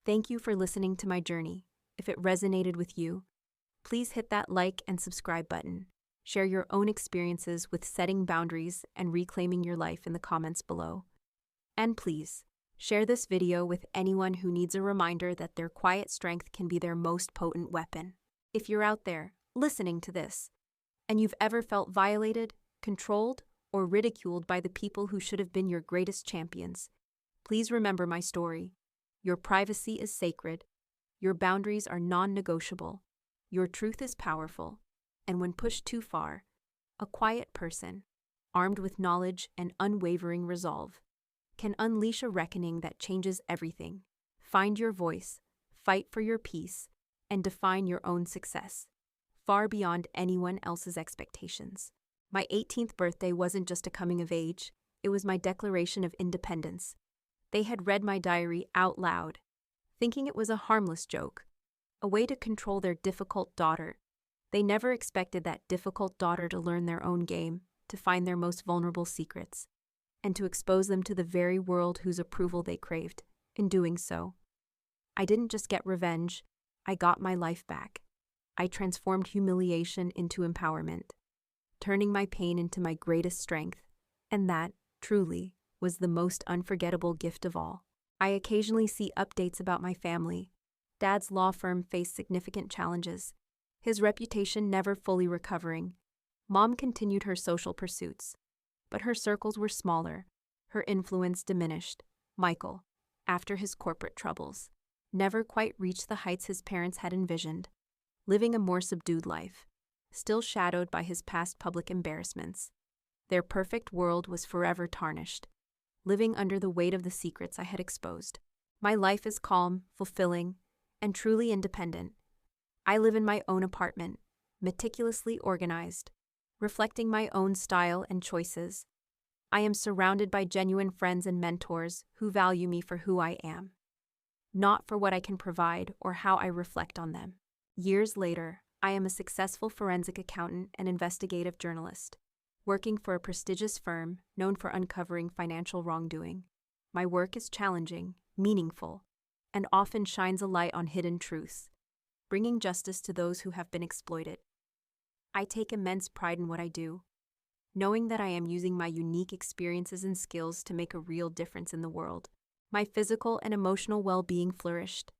Thank you for listening to my journey. If it resonated with you, please hit that like and subscribe button. Share your own experiences with setting boundaries and reclaiming your life in the comments below. And please, share this video with anyone who needs a reminder that their quiet strength can be their most potent weapon. If you're out there listening to this, and you've ever felt violated, controlled, or ridiculed by the people who should have been your greatest champions, please remember my story. Your privacy is sacred. Your boundaries are non-negotiable. Your truth is powerful. And when pushed too far, a quiet person, armed with knowledge and unwavering resolve, can unleash a reckoning that changes everything. Find your voice, fight for your peace, and define your own success, far beyond anyone else's expectations. My 18th birthday wasn't just a coming of age, it was my declaration of independence. They had read my diary out loud, thinking it was a harmless joke, a way to control their difficult daughter. They never expected that difficult daughter to learn their own game, to find their most vulnerable secrets, and to expose them to the very world whose approval they craved. In doing so, I didn't just get revenge, I got my life back. I transformed humiliation into empowerment, turning my pain into my greatest strength, and that, truly, was the most unforgettable gift of all. I occasionally see updates about my family. Dad's law firm faced significant challenges, his reputation never fully recovering. Mom continued her social pursuits, but her circles were smaller, her influence diminished. Michael, after his corporate troubles, never quite reached the heights his parents had envisioned, living a more subdued life, still shadowed by his past public embarrassments. Their perfect world was forever tarnished, living under the weight of the secrets I had exposed. My life is calm, fulfilling, and truly independent. I live in my own apartment, meticulously organized, reflecting my own style and choices. I am surrounded by genuine friends and mentors who value me for who I am, not for what I can provide or how I reflect on them. Years later, I am a successful forensic accountant and investigative journalist, working for a prestigious firm known for uncovering financial wrongdoing. My work is challenging, meaningful, and often shines a light on hidden truths, bringing justice to those who have been exploited. I take immense pride in what I do, knowing that I am using my unique experiences and skills to make a real difference in the world. My physical and emotional well-being flourished.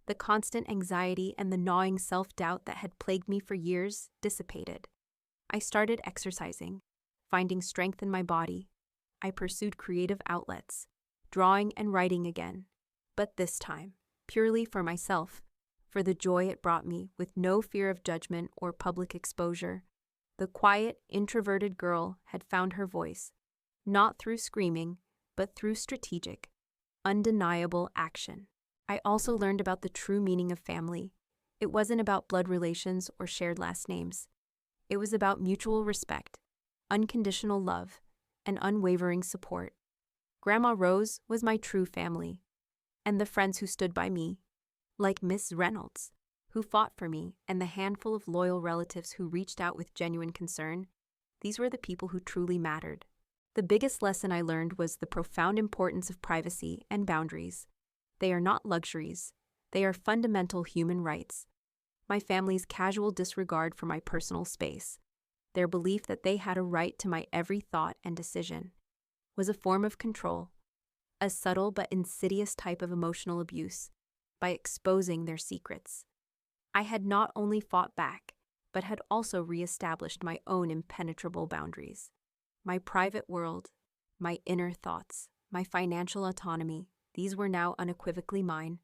The constant anxiety and the gnawing self-doubt that had plagued me for years dissipated. I started exercising, finding strength in my body. I pursued creative outlets, drawing and writing again, but this time, purely for myself, for the joy it brought me, with no fear of judgment or public exposure. The quiet, introverted girl had found her voice, not through screaming, but through strategic, undeniable action. I also learned about the true meaning of family. It wasn't about blood relations or shared last names. It was about mutual respect, unconditional love, and unwavering support. Grandma Rose was my true family, and the friends who stood by me, like Miss Reynolds, who fought for me, and the handful of loyal relatives who reached out with genuine concern, these were the people who truly mattered. The biggest lesson I learned was the profound importance of privacy and boundaries. They are not luxuries. They are fundamental human rights. My family's casual disregard for my personal space, their belief that they had a right to my every thought and decision, was a form of control, a subtle but insidious type of emotional abuse, by exposing their secrets. I had not only fought back, but had also reestablished my own impenetrable boundaries. My private world, my inner thoughts, my financial autonomy, these were now unequivocally mine,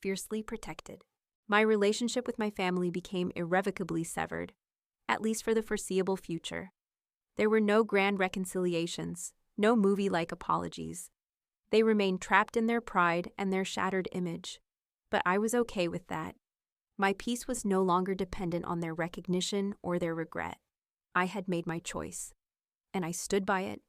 fiercely protected. My relationship with my family became irrevocably severed, at least for the foreseeable future. There were no grand reconciliations, no movie-like apologies. They remained trapped in their pride and their shattered image. But I was okay with that. My peace was no longer dependent on their recognition or their regret. I had made my choice, and I stood by it,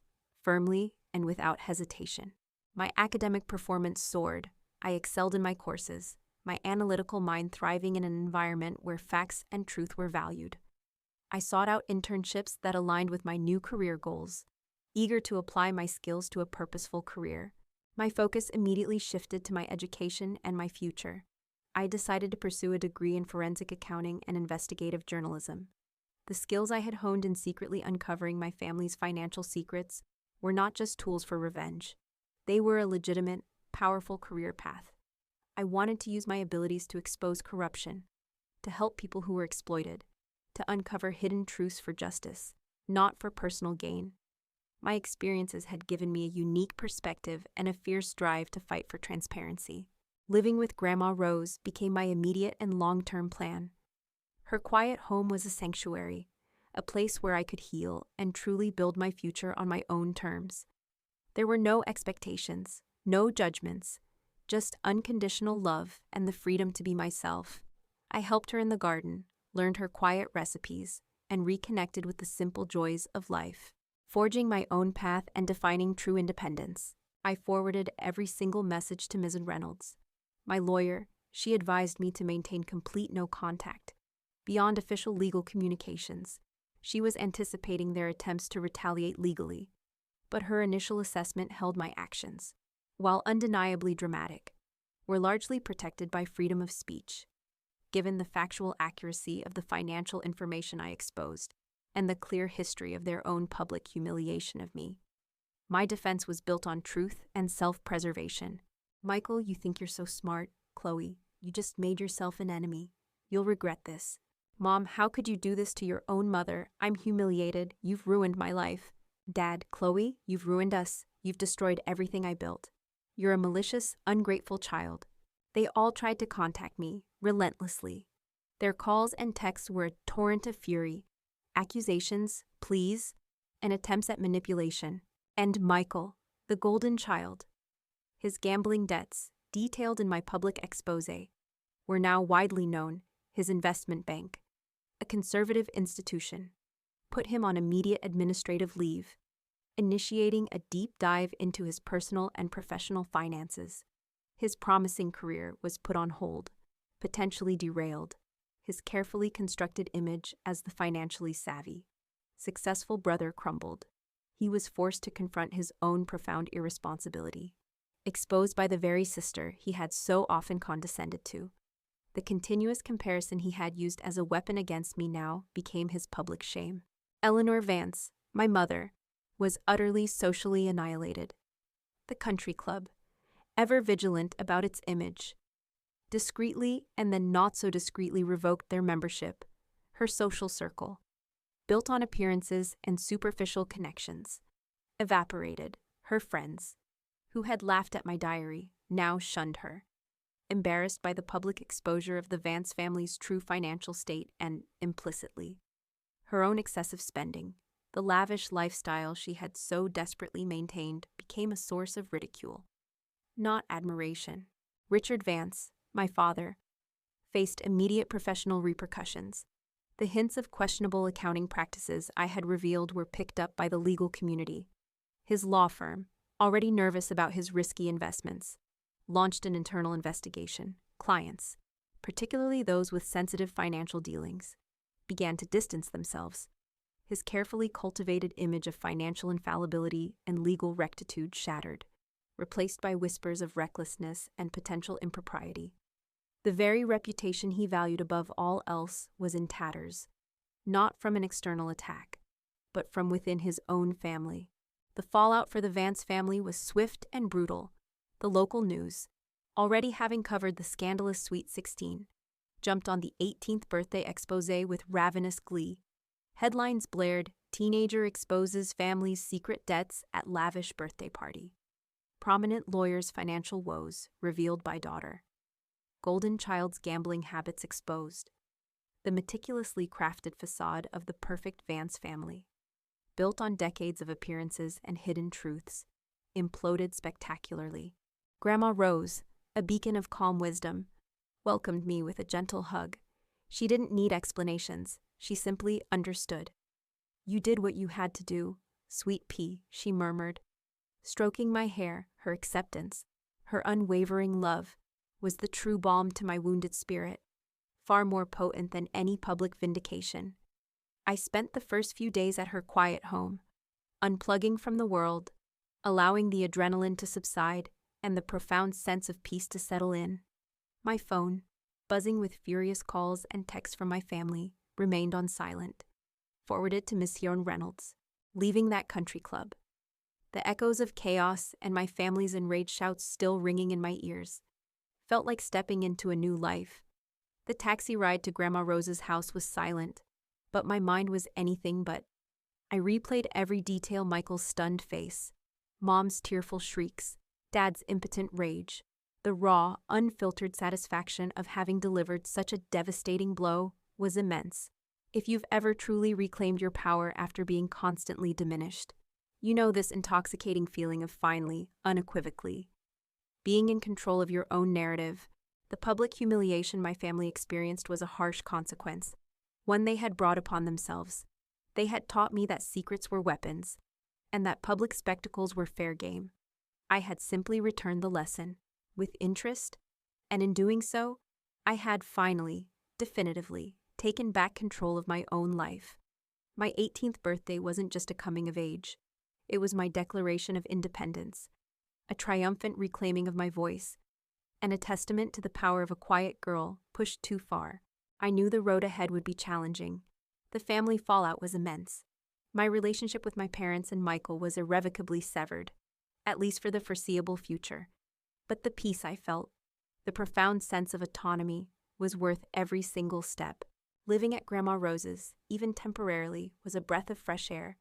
firmly and without hesitation. My academic performance soared. I excelled in my courses, my analytical mind thriving in an environment where facts and truth were valued. I sought out internships that aligned with my new career goals, eager to apply my skills to a purposeful career. My focus immediately shifted to my education and my future. I decided to pursue a degree in forensic accounting and investigative journalism. The skills I had honed in secretly uncovering my family's financial secrets were not just tools for revenge. They were a legitimate, powerful career path. I wanted to use my abilities to expose corruption, to help people who were exploited, to uncover hidden truths for justice, not for personal gain. My experiences had given me a unique perspective and a fierce drive to fight for transparency. Living with Grandma Rose became my immediate and long-term plan. Her quiet home was a sanctuary, a place where I could heal and truly build my future on my own terms. There were no expectations, no judgments, just unconditional love and the freedom to be myself. I helped her in the garden, learned her quiet recipes, and reconnected with the simple joys of life. Forging my own path and defining true independence, I forwarded every single message to Ms. Reynolds. My lawyer, she advised me to maintain complete no contact. Beyond official legal communications, she was anticipating their attempts to retaliate legally. But her initial assessment held my actions, while undeniably dramatic, were largely protected by freedom of speech. Given the factual accuracy of the financial information I exposed, and the clear history of their own public humiliation of me, my defense was built on truth and self-preservation. Michael, you think you're so smart. Chloe, you just made yourself an enemy. You'll regret this. Mom, how could you do this to your own mother? I'm humiliated. You've ruined my life. Dad, Chloe, you've ruined us. You've destroyed everything I built. You're a malicious, ungrateful child. They all tried to contact me, relentlessly. Their calls and texts were a torrent of fury, accusations, pleas, and attempts at manipulation. And Michael, the golden child. His gambling debts, detailed in my public exposé, were now widely known. His investment bank, a conservative institution, put him on immediate administrative leave, initiating a deep dive into his personal and professional finances. His promising career was put on hold, potentially derailed. His carefully constructed image as the financially savvy, successful brother crumbled. He was forced to confront his own profound irresponsibility, exposed by the very sister he had so often condescended to. The continuous comparison he had used as a weapon against me now became his public shame. Eleanor Vance, my mother, was utterly socially annihilated. The country club, ever vigilant about its image, discreetly and then not so discreetly revoked their membership. Her social circle, built on appearances and superficial connections, evaporated. Her friends, who had laughed at my diary, now shunned her. Embarrassed by the public exposure of the Vance family's true financial state and, implicitly, her own excessive spending, the lavish lifestyle she had so desperately maintained became a source of ridicule, not admiration. Richard Vance, my father, faced immediate professional repercussions. The hints of questionable accounting practices I had revealed were picked up by the legal community. His law firm, already nervous about his risky investments, launched an internal investigation. Clients, particularly those with sensitive financial dealings, began to distance themselves. His carefully cultivated image of financial infallibility and legal rectitude shattered, replaced by whispers of recklessness and potential impropriety. The very reputation he valued above all else was in tatters, not from an external attack, but from within his own family. The fallout for the Vance family was swift and brutal. The local news, already having covered the scandalous Sweet 16, jumped on the 18th birthday exposé with ravenous glee. Headlines blared, "Teenager exposes family's secret debts at lavish birthday party." Prominent lawyer's financial woes revealed by daughter. Golden child's gambling habits exposed. The meticulously crafted facade of the perfect Vance family, built on decades of appearances and hidden truths, imploded spectacularly. Grandma Rose, a beacon of calm wisdom, welcomed me with a gentle hug. She didn't need explanations. She simply understood. "You did what you had to do, sweet pea," she murmured. Stroking my hair, her acceptance, her unwavering love, was the true balm to my wounded spirit, far more potent than any public vindication. I spent the first few days at her quiet home, unplugging from the world, allowing the adrenaline to subside, and the profound sense of peace to settle in. My phone, buzzing with furious calls and texts from my family, remained on silent. Forwarded to Monsieur Reynolds, leaving that country club. The echoes of chaos and my family's enraged shouts still ringing in my ears. Felt like stepping into a new life. The taxi ride to Grandma Rose's house was silent, but my mind was anything but. I replayed every detail: Michael's stunned face, Mom's tearful shrieks, Dad's impotent rage. The raw, unfiltered satisfaction of having delivered such a devastating blow was immense. If you've ever truly reclaimed your power after being constantly diminished, you know this intoxicating feeling of finally, unequivocally, being in control of your own narrative. The public humiliation my family experienced was a harsh consequence, one they had brought upon themselves. They had taught me that secrets were weapons, and that public spectacles were fair game. I had simply returned the lesson, with interest, and in doing so, I had finally, definitively, taken back control of my own life. My 18th birthday wasn't just a coming of age. It was my declaration of independence, a triumphant reclaiming of my voice, and a testament to the power of a quiet girl pushed too far. I knew the road ahead would be challenging. The family fallout was immense. My relationship with my parents and Michael was irrevocably severed, at least for the foreseeable future. But the peace I felt, the profound sense of autonomy, was worth every single step. Living at Grandma Rose's, even temporarily, was a breath of fresh air.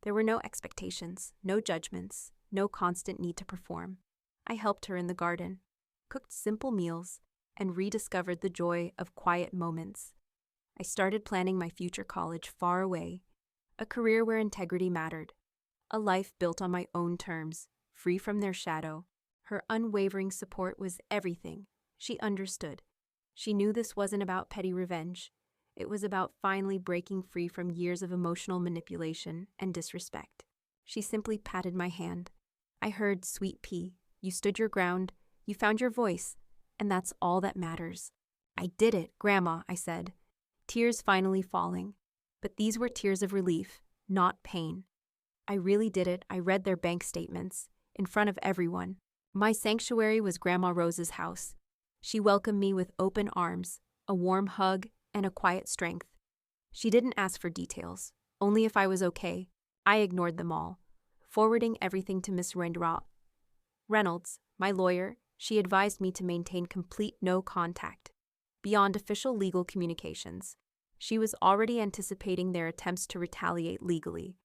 There were no expectations, no judgments, no constant need to perform. I helped her in the garden, cooked simple meals, and rediscovered the joy of quiet moments. I started planning my future college far away, a career where integrity mattered, a life built on my own terms, free from their shadow. Her unwavering support was everything. She understood. She knew this wasn't about petty revenge. It was about finally breaking free from years of emotional manipulation and disrespect. She simply patted my hand. I heard, "Sweet pea, you stood your ground, you found your voice, and that's all that matters." "I did it, Grandma," I said, tears finally falling. But these were tears of relief, not pain. I really did it. I read their bank statements, in front of everyone. My sanctuary was Grandma Rose's house. She welcomed me with open arms, a warm hug, and a quiet strength. She didn't ask for details, only if I was okay. I ignored them all, forwarding everything to Miss Reynolds, my lawyer. She advised me to maintain complete no contact, beyond official legal communications. She was already anticipating their attempts to retaliate legally,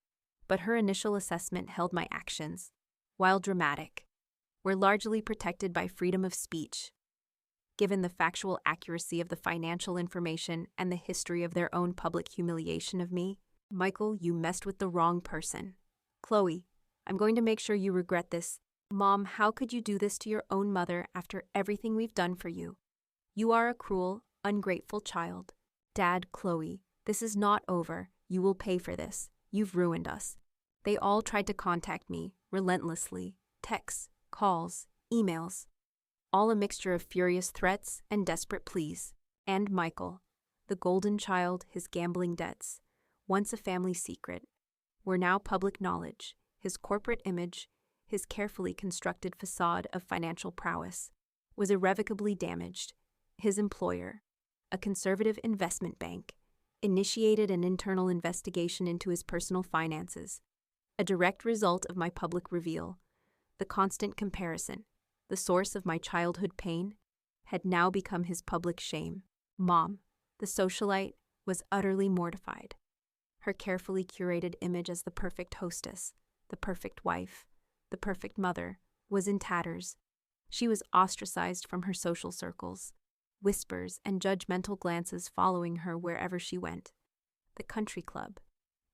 but her initial assessment held my actions, while dramatic, were largely protected by freedom of speech. Given the factual accuracy of the financial information and the history of their own public humiliation of me, "Michael, you messed with the wrong person. Chloe, I'm going to make sure you regret this. Mom, how could you do this to your own mother after everything we've done for you? You are a cruel, ungrateful child. Dad, Chloe, this is not over. You will pay for this. You've ruined us." They all tried to contact me, relentlessly. Texts, calls, emails. All a mixture of furious threats and desperate pleas. And Michael, the golden child, his gambling debts, once a family secret, were now public knowledge. His corporate image, his carefully constructed facade of financial prowess, was irrevocably damaged. His employer, a conservative investment bank, initiated an internal investigation into his personal finances, a direct result of my public reveal. The constant comparison, the source of my childhood pain, had now become his public shame. Mom, the socialite, was utterly mortified. Her carefully curated image as the perfect hostess, the perfect wife, the perfect mother, was in tatters. She was ostracized from her social circles, whispers and judgmental glances following her wherever she went. The country club,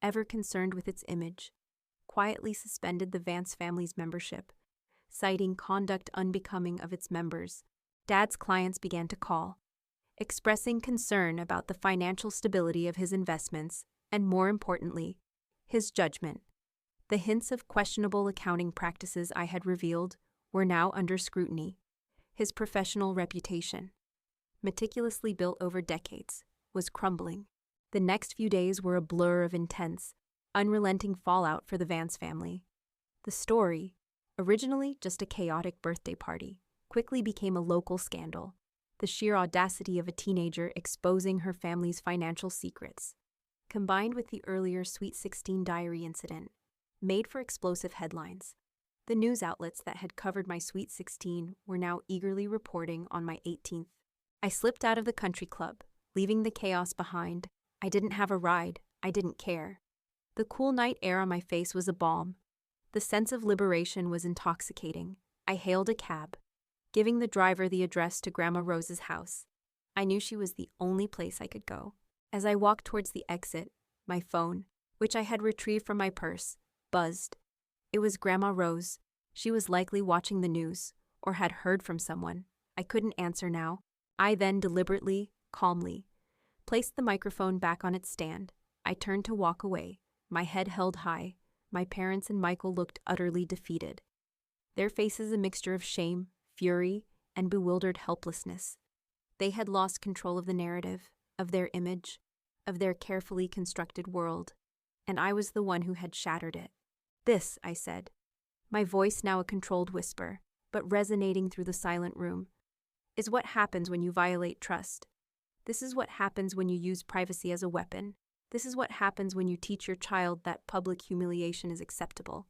ever concerned with its image, quietly suspended the Vance family's membership, citing conduct unbecoming of its members. Dad's clients began to call, expressing concern about the financial stability of his investments and, more importantly, his judgment. The hints of questionable accounting practices I had revealed were now under scrutiny. His professional reputation, meticulously built over decades, was crumbling. The next few days were a blur of intense, unrelenting fallout for the Vance family. The story, Originally just a chaotic birthday party, quickly became a local scandal. The sheer audacity of a teenager exposing her family's financial secrets, combined with the earlier Sweet 16 diary incident, made for explosive headlines. The news outlets that had covered my Sweet 16 were now eagerly reporting on my 18th. I slipped out of the country club, leaving the chaos behind. I didn't have a ride. I didn't care. The cool night air on my face was a balm. The sense of liberation was intoxicating. I hailed a cab, giving the driver the address to Grandma Rose's house. I knew she was the only place I could go. As I walked towards the exit, my phone, which I had retrieved from my purse, buzzed. It was Grandma Rose. She was likely watching the news, or had heard from someone. I couldn't answer now. I then deliberately, calmly, placed the microphone back on its stand. I turned to walk away, my head held high. My parents and Michael looked utterly defeated. Their faces a mixture of shame, fury, and bewildered helplessness. They had lost control of the narrative, of their image, of their carefully constructed world, and I was the one who had shattered it. "This," I said, my voice now a controlled whisper, but resonating through the silent room, "is what happens when you violate trust. This is what happens when you use privacy as a weapon. This is what happens when you teach your child that public humiliation is acceptable.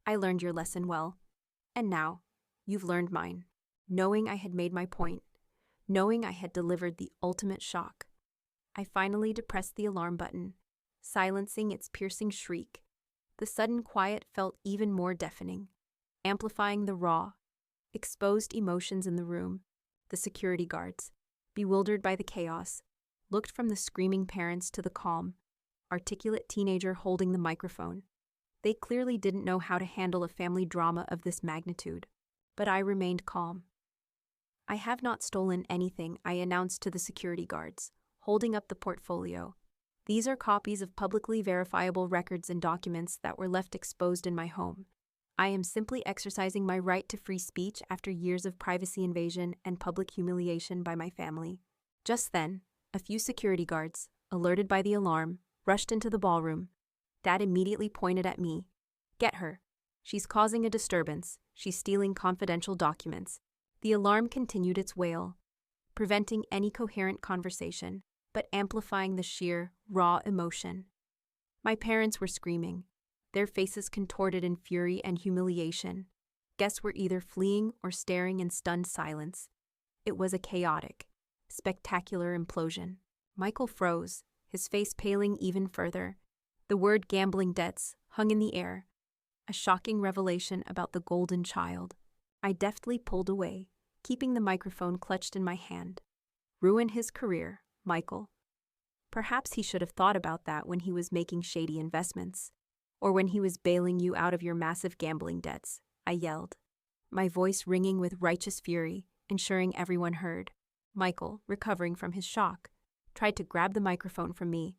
I learned your lesson well. And now, you've learned mine." Knowing I had made my point, knowing I had delivered the ultimate shock, I finally depressed the alarm button, silencing its piercing shriek. The sudden quiet felt even more deafening, amplifying the raw, exposed emotions in the room. The security guards, bewildered by the chaos, looked from the screaming parents to the calm, articulate teenager holding the microphone. They clearly didn't know how to handle a family drama of this magnitude, but I remained calm. "I have not stolen anything," I announced to the security guards, holding up the portfolio. "These are copies of publicly verifiable records and documents that were left exposed in my home. I am simply exercising my right to free speech after years of privacy invasion and public humiliation by my family." Just then, a few security guards, alerted by the alarm, rushed into the ballroom. Dad immediately pointed at me. "Get her. She's causing a disturbance. She's stealing confidential documents." The alarm continued its wail, preventing any coherent conversation, but amplifying the sheer, raw emotion. My parents were screaming, their faces contorted in fury and humiliation. Guests were either fleeing or staring in stunned silence. It was a chaotic, spectacular implosion. Michael froze, his face paling even further. The word gambling debts hung in the air, a shocking revelation about the golden child. I deftly pulled away, keeping the microphone clutched in my hand. Ruin his career, Michael. Perhaps he should have thought about that when he was making shady investments, or when he was bailing you out of your massive gambling debts, I yelled, my voice ringing with righteous fury, ensuring everyone heard. Michael, recovering from his shock, tried to grab the microphone from me.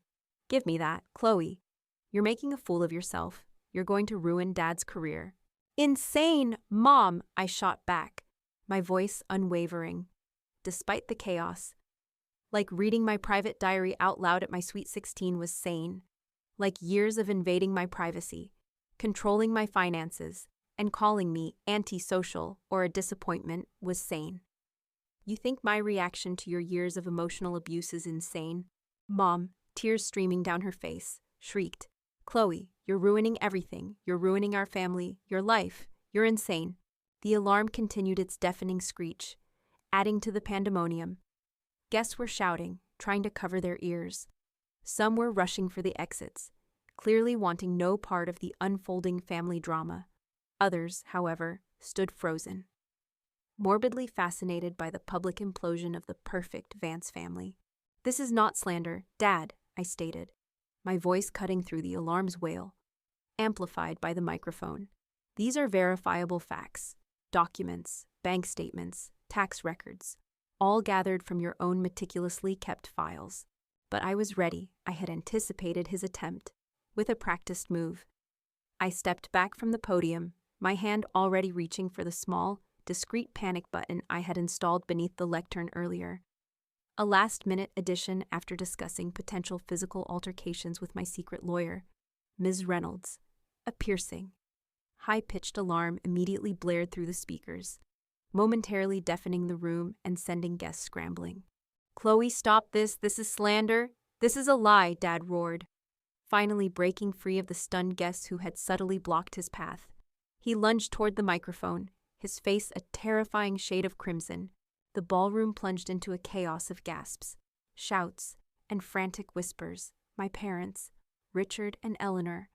"Give me that, Chloe. You're making a fool of yourself. You're going to ruin Dad's career." "Insane, Mom!" I shot back, my voice unwavering. Despite the chaos, like reading my private diary out loud at my Sweet 16 was sane, like years of invading my privacy, controlling my finances, and calling me antisocial or a disappointment was sane. "You think my reaction to your years of emotional abuse is insane?" Mom, tears streaming down her face, shrieked, "Chloe, you're ruining everything. You're ruining our family, your life. You're insane." The alarm continued its deafening screech, adding to the pandemonium. Guests were shouting, trying to cover their ears. Some were rushing for the exits, clearly wanting no part of the unfolding family drama. Others, however, stood frozen, morbidly fascinated by the public implosion of the perfect Vance family. "This is not slander, Dad," I stated, my voice cutting through the alarm's wail, amplified by the microphone. "These are verifiable facts, documents, bank statements, tax records, all gathered from your own meticulously kept files." But I was ready. I had anticipated his attempt. With a practiced move, I stepped back from the podium, my hand already reaching for the small, discreet panic button I had installed beneath the lectern earlier. A last-minute addition after discussing potential physical altercations with my secret lawyer, Ms. Reynolds. A piercing, high-pitched alarm immediately blared through the speakers, momentarily deafening the room and sending guests scrambling. "Chloe, stop this! This is slander! This is a lie!" Dad roared, finally breaking free of the stunned guests who had subtly blocked his path. He lunged toward the microphone, his face a terrifying shade of crimson. The ballroom plunged into a chaos of gasps, shouts, and frantic whispers. My parents, Richard and Eleanor,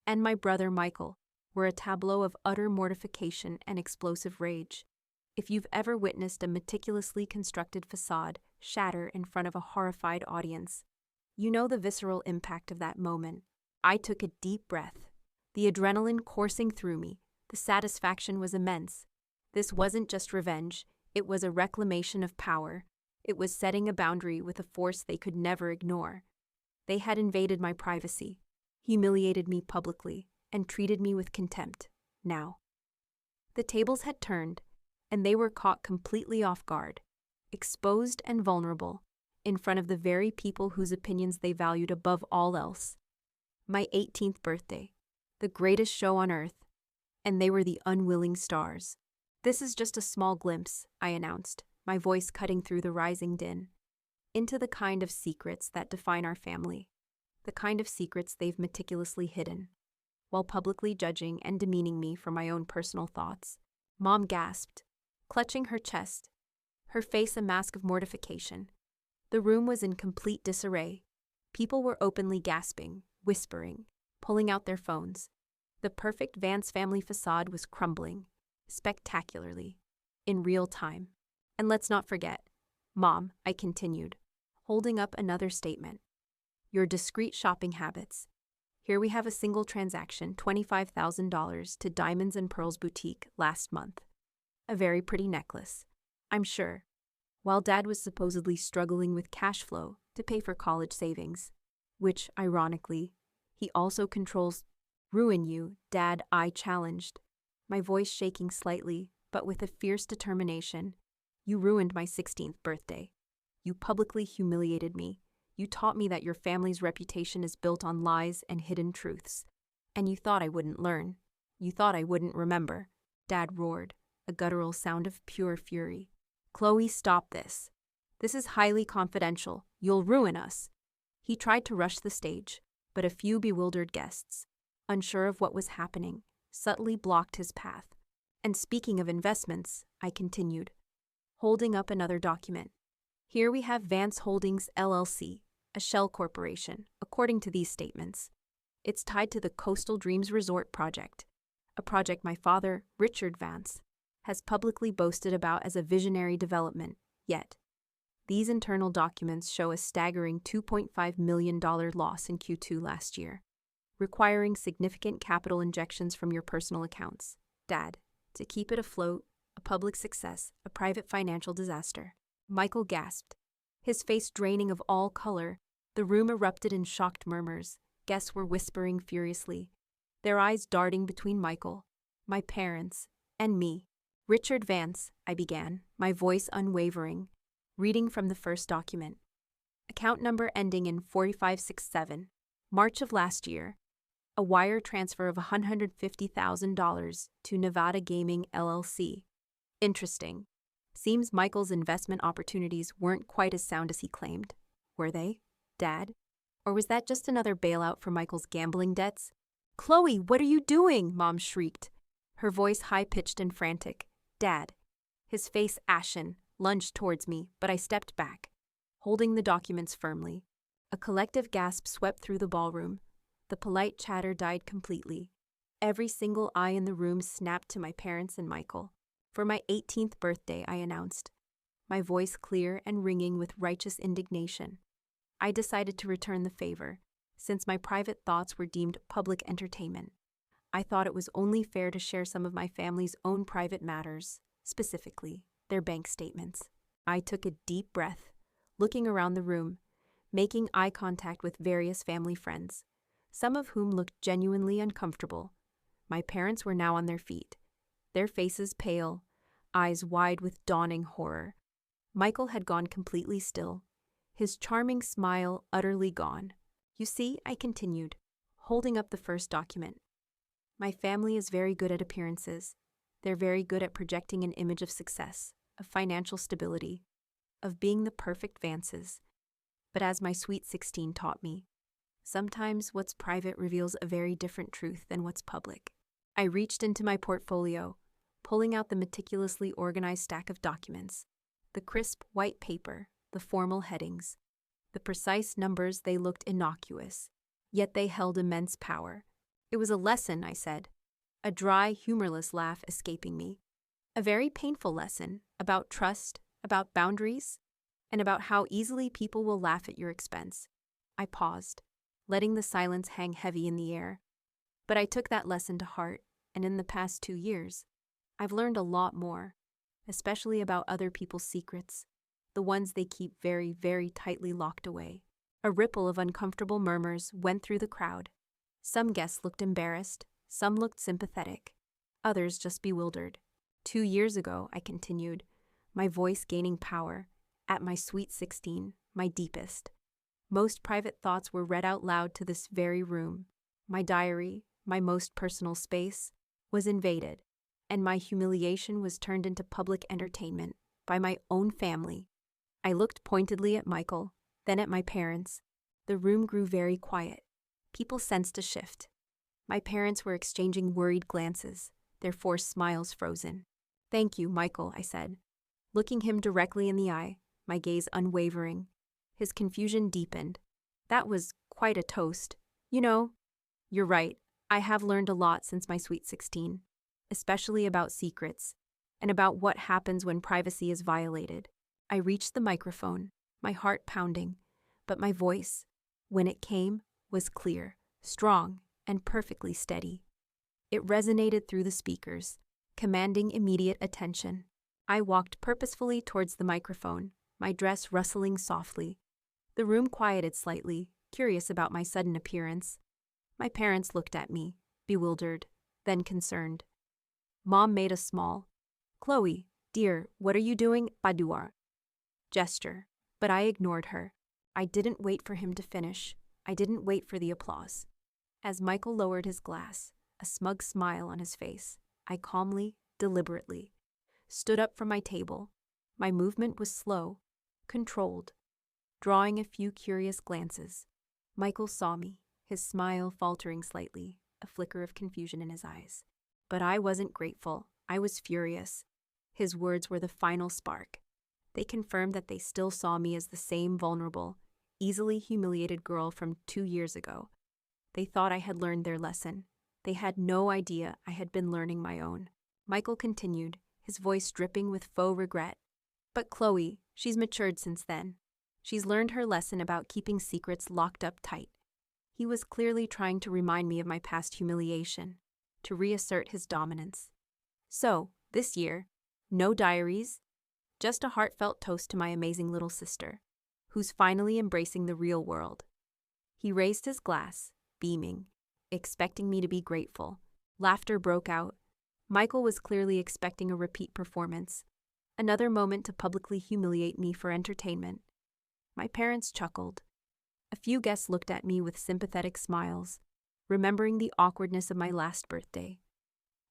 and my brother Michael, were a tableau of utter mortification and explosive rage. If you've ever witnessed a meticulously constructed facade shatter in front of a horrified audience, you know the visceral impact of that moment. I took a deep breath, the adrenaline coursing through me. The satisfaction was immense. This wasn't just revenge, it was a reclamation of power. It was setting a boundary with a force they could never ignore. They had invaded my privacy, humiliated me publicly, and treated me with contempt. Now, the tables had turned, and they were caught completely off guard, exposed and vulnerable, in front of the very people whose opinions they valued above all else. My 18th birthday, the greatest show on earth, and they were the unwilling stars. "This is just a small glimpse," I announced, my voice cutting through the rising din, "into the kind of secrets that define our family, the kind of secrets they've meticulously hidden, while publicly judging and demeaning me for my own personal thoughts." Mom gasped, clutching her chest, her face a mask of mortification. The room was in complete disarray. People were openly gasping, whispering, pulling out their phones. The perfect Vance family facade was crumbling, spectacularly, in real time. "And let's not forget, Mom," I continued, holding up another statement, "your discreet shopping habits. Here we have a single transaction, $25,000 to Diamonds and Pearls Boutique last month. A very pretty necklace, I'm sure, while Dad was supposedly struggling with cash flow to pay for college savings, which, ironically, he also controls." "Ruin you, Dad," I challenged, my voice shaking slightly, but with a fierce determination. "You ruined my 16th birthday. You publicly humiliated me. You taught me that your family's reputation is built on lies and hidden truths. And you thought I wouldn't learn. You thought I wouldn't remember." Dad roared, a guttural sound of pure fury. "Chloe, stop this. This is highly confidential. You'll ruin us." He tried to rush the stage, but a few bewildered guests, unsure of what was happening, subtly blocked his path. "And speaking of investments," I continued, holding up another document, "here we have Vance Holdings LLC, a shell corporation, according to these statements. It's tied to the Coastal Dreams Resort project, a project my father, Richard Vance, has publicly boasted about as a visionary development. Yet, these internal documents show a staggering $2.5 million loss in Q2 last year, requiring significant capital injections from your personal accounts. Dad, to keep it afloat, a public success, a private financial disaster." Michael gasped, his face draining of all color. The room erupted in shocked murmurs. Guests were whispering furiously, their eyes darting between Michael, my parents, and me. "Richard Vance," I began, my voice unwavering, reading from the first document. "Account number ending in 4567. March of last year. A wire transfer of $150,000 to Nevada Gaming LLC. Interesting. Seems Michael's investment opportunities weren't quite as sound as he claimed. Were they, Dad? Or was that just another bailout for Michael's gambling debts?" "Chloe, what are you doing?" Mom shrieked, her voice high-pitched and frantic. Dad, his face ashen, lunged towards me, but I stepped back, holding the documents firmly. A collective gasp swept through the ballroom. The polite chatter died completely. Every single eye in the room snapped to my parents and Michael. "For my 18th birthday," I announced, my voice clear and ringing with righteous indignation. I decided to return the favor, since my private thoughts were deemed public entertainment. I thought it was only fair to share some of my family's own private matters, specifically their bank statements. I took a deep breath, looking around the room, making eye contact with various family friends, some of whom looked genuinely uncomfortable. My parents were now on their feet, their faces pale, eyes wide with dawning horror. Michael had gone completely still, his charming smile utterly gone. "You see," I continued, holding up the first document, My family is very good at appearances. They're very good at projecting an image of success, of financial stability, of being the perfect Vances. But as my sweet 16 taught me, sometimes what's private reveals a very different truth than what's public. I reached into my portfolio, pulling out the meticulously organized stack of documents, the crisp white paper, the formal headings. The precise numbers, they looked innocuous, yet they held immense power. It was a lesson, I said, a dry, humorless laugh escaping me. A very painful lesson about trust, about boundaries, and about how easily people will laugh at your expense. I paused, letting the silence hang heavy in the air. But I took that lesson to heart, and in the past 2 years, I've learned a lot more, especially about other people's secrets, the ones they keep very, very tightly locked away. A ripple of uncomfortable murmurs went through the crowd. Some guests looked embarrassed, some looked sympathetic, others just bewildered. 2 years ago, I continued, my voice gaining power, at my sweet 16, my deepest. Most private thoughts were read out loud to this very room. My diary, my most personal space, was invaded, and my humiliation was turned into public entertainment by my own family. I looked pointedly at Michael, then at my parents. The room grew very quiet. People sensed a shift. My parents were exchanging worried glances, their forced smiles frozen. "Thank you, Michael," I said, looking him directly in the eye, my gaze unwavering. His confusion deepened. "That was quite a toast. You know, you're right. I have learned a lot since my sweet 16, especially about secrets, and about what happens when privacy is violated." I reached the microphone, my heart pounding, but my voice, when it came, was clear, strong, and perfectly steady. It resonated through the speakers, commanding immediate attention. I walked purposefully towards the microphone, my dress rustling softly. The room quieted slightly, curious about my sudden appearance. My parents looked at me, bewildered, then concerned. Mom made a small, "Chloe, dear, what are you doing, Paduar?" gesture, but I ignored her. I didn't wait for him to finish. I didn't wait for the applause. As Michael lowered his glass, a smug smile on his face, I calmly, deliberately, stood up from my table. My movement was slow, controlled, drawing a few curious glances. Michael saw me, his smile faltering slightly, a flicker of confusion in his eyes. But I wasn't grateful. I was furious. His words were the final spark. They confirmed that they still saw me as the same vulnerable, easily humiliated girl from 2 years ago. They thought I had learned their lesson. They had no idea I had been learning my own. Michael continued, his voice dripping with faux regret. "But Chloe, she's matured since then. She's learned her lesson about keeping secrets locked up tight." He was clearly trying to remind me of my past humiliation, to reassert his dominance. So, this year, no diaries, just a heartfelt toast to my amazing little sister, who's finally embracing the real world. He raised his glass, beaming, expecting me to be grateful. Laughter broke out. Michael was clearly expecting a repeat performance, another moment to publicly humiliate me for entertainment. My parents chuckled. A few guests looked at me with sympathetic smiles, remembering the awkwardness of my last birthday.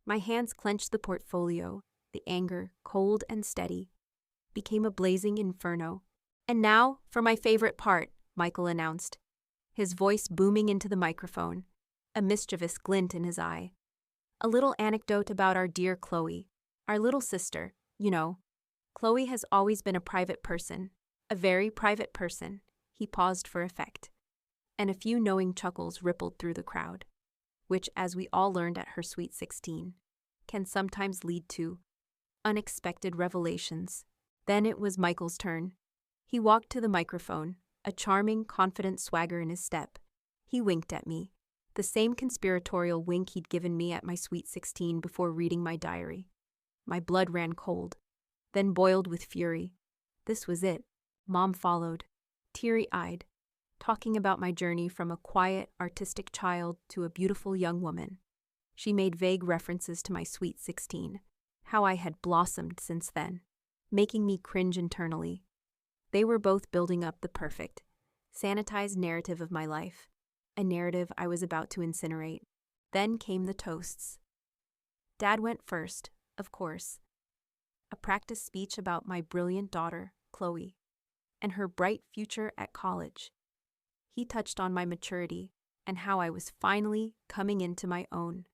My hands clenched the portfolio, the anger, cold and steady, became a blazing inferno. "And now for my favorite part," Michael announced, his voice booming into the microphone, a mischievous glint in his eye. "A little anecdote about our dear Chloe, our little sister, you know. Chloe has always been a private person, a very private person." He paused for effect, and a few knowing chuckles rippled through the crowd, which, as we all learned at her sweet 16, can sometimes lead to unexpected revelations. Then it was Michael's turn. He walked to the microphone, a charming, confident swagger in his step. He winked at me, the same conspiratorial wink he'd given me at my sweet 16 before reading my diary. My blood ran cold, then boiled with fury. This was it. Mom followed, teary-eyed, talking about my journey from a quiet, artistic child to a beautiful young woman. She made vague references to my sweet 16, how I had blossomed since then, making me cringe internally. They were both building up the perfect, sanitized narrative of my life, a narrative I was about to incinerate. Then came the toasts. Dad went first, of course. A practice speech about my brilliant daughter, Chloe, and her bright future at college. He touched on my maturity and how I was finally coming into my own.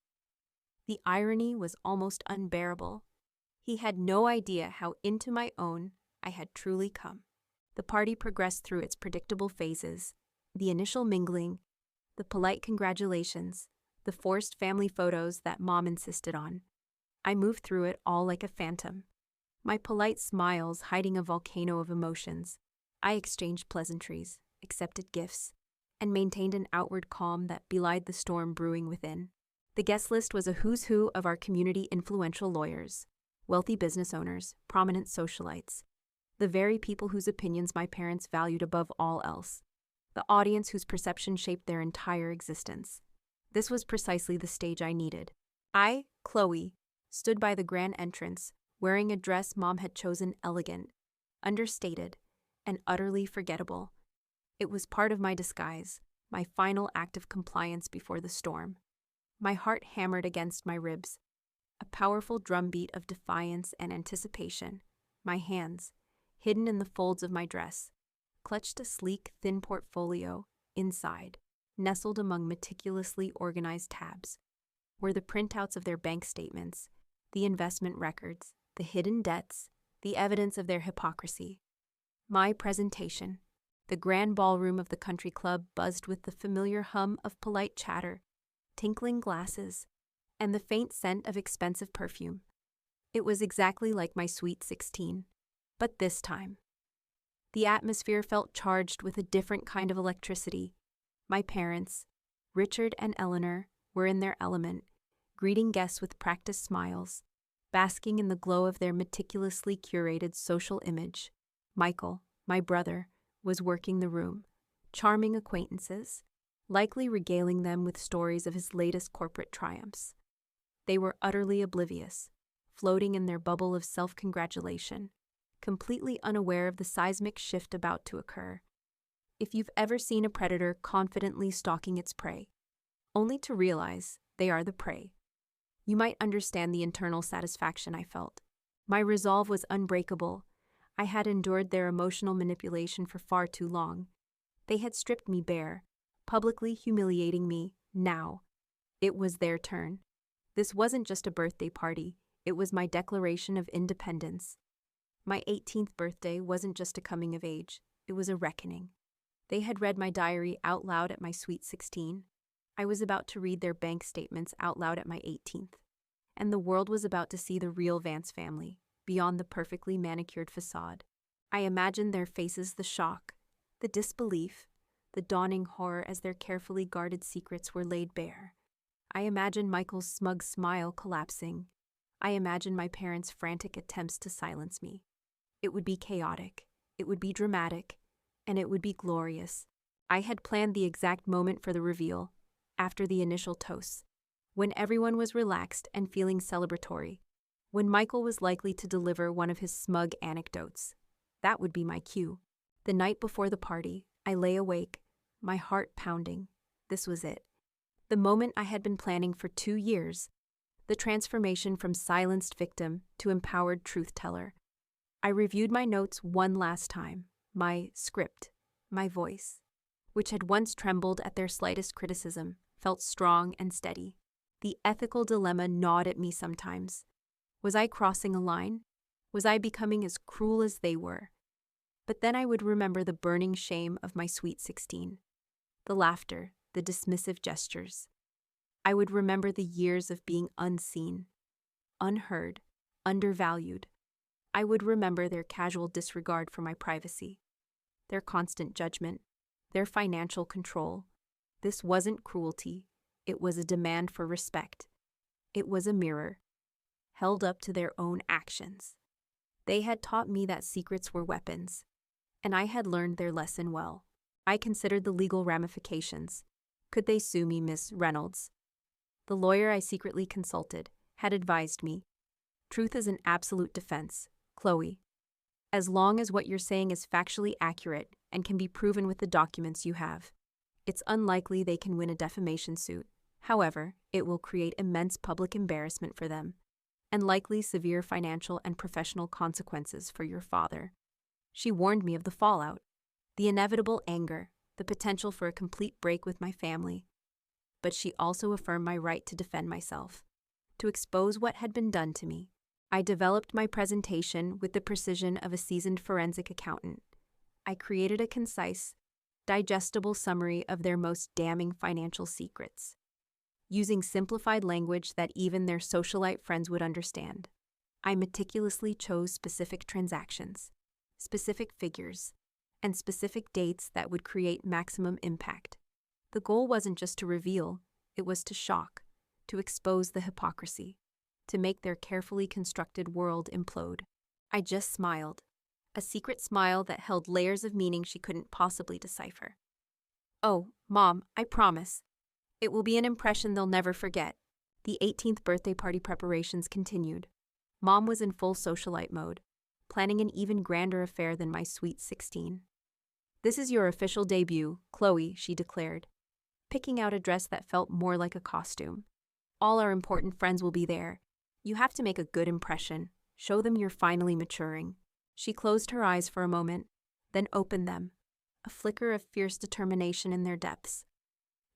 The irony was almost unbearable. He had no idea how into my own I had truly come. The party progressed through its predictable phases: the initial mingling, the polite congratulations, the forced family photos that Mom insisted on. I moved through it all like a phantom, my polite smiles hiding a volcano of emotions. I exchanged pleasantries, accepted gifts, and maintained an outward calm that belied the storm brewing within. The guest list was a who's who of our community: influential lawyers, wealthy business owners, prominent socialites, the very people whose opinions my parents valued above all else, the audience whose perception shaped their entire existence. This was precisely the stage I needed. I, Chloe, stood by the grand entrance, wearing a dress Mom had chosen elegant, understated, and utterly forgettable. It was part of my disguise, my final act of compliance before the storm. My heart hammered against my ribs, a powerful drumbeat of defiance and anticipation. My hands, hidden in the folds of my dress, clutched a sleek, thin portfolio. Inside, nestled among meticulously organized tabs, were the printouts of their bank statements, the investment records, the hidden debts, the evidence of their hypocrisy. My presentation, the grand ballroom of the country club, buzzed with the familiar hum of polite chatter, tinkling glasses, and the faint scent of expensive perfume. It was exactly like my sweet 16, but this time. The atmosphere felt charged with a different kind of electricity. My parents, Richard and Eleanor, were in their element, greeting guests with practiced smiles, basking in the glow of their meticulously curated social image. Michael, my brother, was working the room, charming acquaintances, likely regaling them with stories of his latest corporate triumphs. They were utterly oblivious, floating in their bubble of self-congratulation, completely unaware of the seismic shift about to occur. If you've ever seen a predator confidently stalking its prey, only to realize they are the prey, you might understand the internal satisfaction I felt. My resolve was unbreakable. I had endured their emotional manipulation for far too long. They had stripped me bare, publicly humiliating me. Now, it was their turn. This wasn't just a birthday party, it was my declaration of independence. My 18th birthday wasn't just a coming of age, it was a reckoning. They had read my diary out loud at my sweet 16. I was about to read their bank statements out loud at my 18th. And the world was about to see the real Vance family, beyond the perfectly manicured facade. I imagined their faces: the shock, the disbelief, the dawning horror as their carefully guarded secrets were laid bare. I imagined Michael's smug smile collapsing. I imagined my parents' frantic attempts to silence me. It would be chaotic, it would be dramatic, and it would be glorious. I had planned the exact moment for the reveal, after the initial toasts, when everyone was relaxed and feeling celebratory, when Michael was likely to deliver one of his smug anecdotes. That would be my cue. The night before the party, I lay awake, my heart pounding. This was it. The moment I had been planning for 2 years, the transformation from silenced victim to empowered truth-teller. I reviewed my notes one last time, my script, my voice, which had once trembled at their slightest criticism, felt strong and steady. The ethical dilemma gnawed at me sometimes. Was I crossing a line? Was I becoming as cruel as they were? But then I would remember the burning shame of my sweet 16, the laughter, the dismissive gestures. I would remember the years of being unseen, unheard, undervalued. I would remember their casual disregard for my privacy, their constant judgment, their financial control. This wasn't cruelty. It was a demand for respect. It was a mirror, held up to their own actions. They had taught me that secrets were weapons, and I had learned their lesson well. I considered the legal ramifications. Could they sue me, Miss Reynolds? The lawyer I secretly consulted had advised me, truth is an absolute defense, Chloe. As long as what you're saying is factually accurate and can be proven with the documents you have, it's unlikely they can win a defamation suit. However, it will create immense public embarrassment for them, and likely severe financial and professional consequences for your father. She warned me of the fallout, the inevitable anger, the potential for a complete break with my family. But she also affirmed my right to defend myself, to expose what had been done to me. I developed my presentation with the precision of a seasoned forensic accountant. I created a concise, digestible summary of their most damning financial secrets, using simplified language that even their socialite friends would understand. I meticulously chose specific transactions, specific figures, and specific dates that would create maximum impact. The goal wasn't just to reveal, it was to shock, to expose the hypocrisy, to make their carefully constructed world implode. I just smiled, a secret smile that held layers of meaning she couldn't possibly decipher. "Oh, Mom, I promise. It will be an impression they'll never forget." The 18th birthday party preparations continued. Mom was in full socialite mode, planning an even grander affair than my sweet 16. "This is your official debut, Chloe," she declared, picking out a dress that felt more like a costume. "All our important friends will be there. You have to make a good impression. Show them you're finally maturing." She closed her eyes for a moment, then opened them, a flicker of fierce determination in their depths.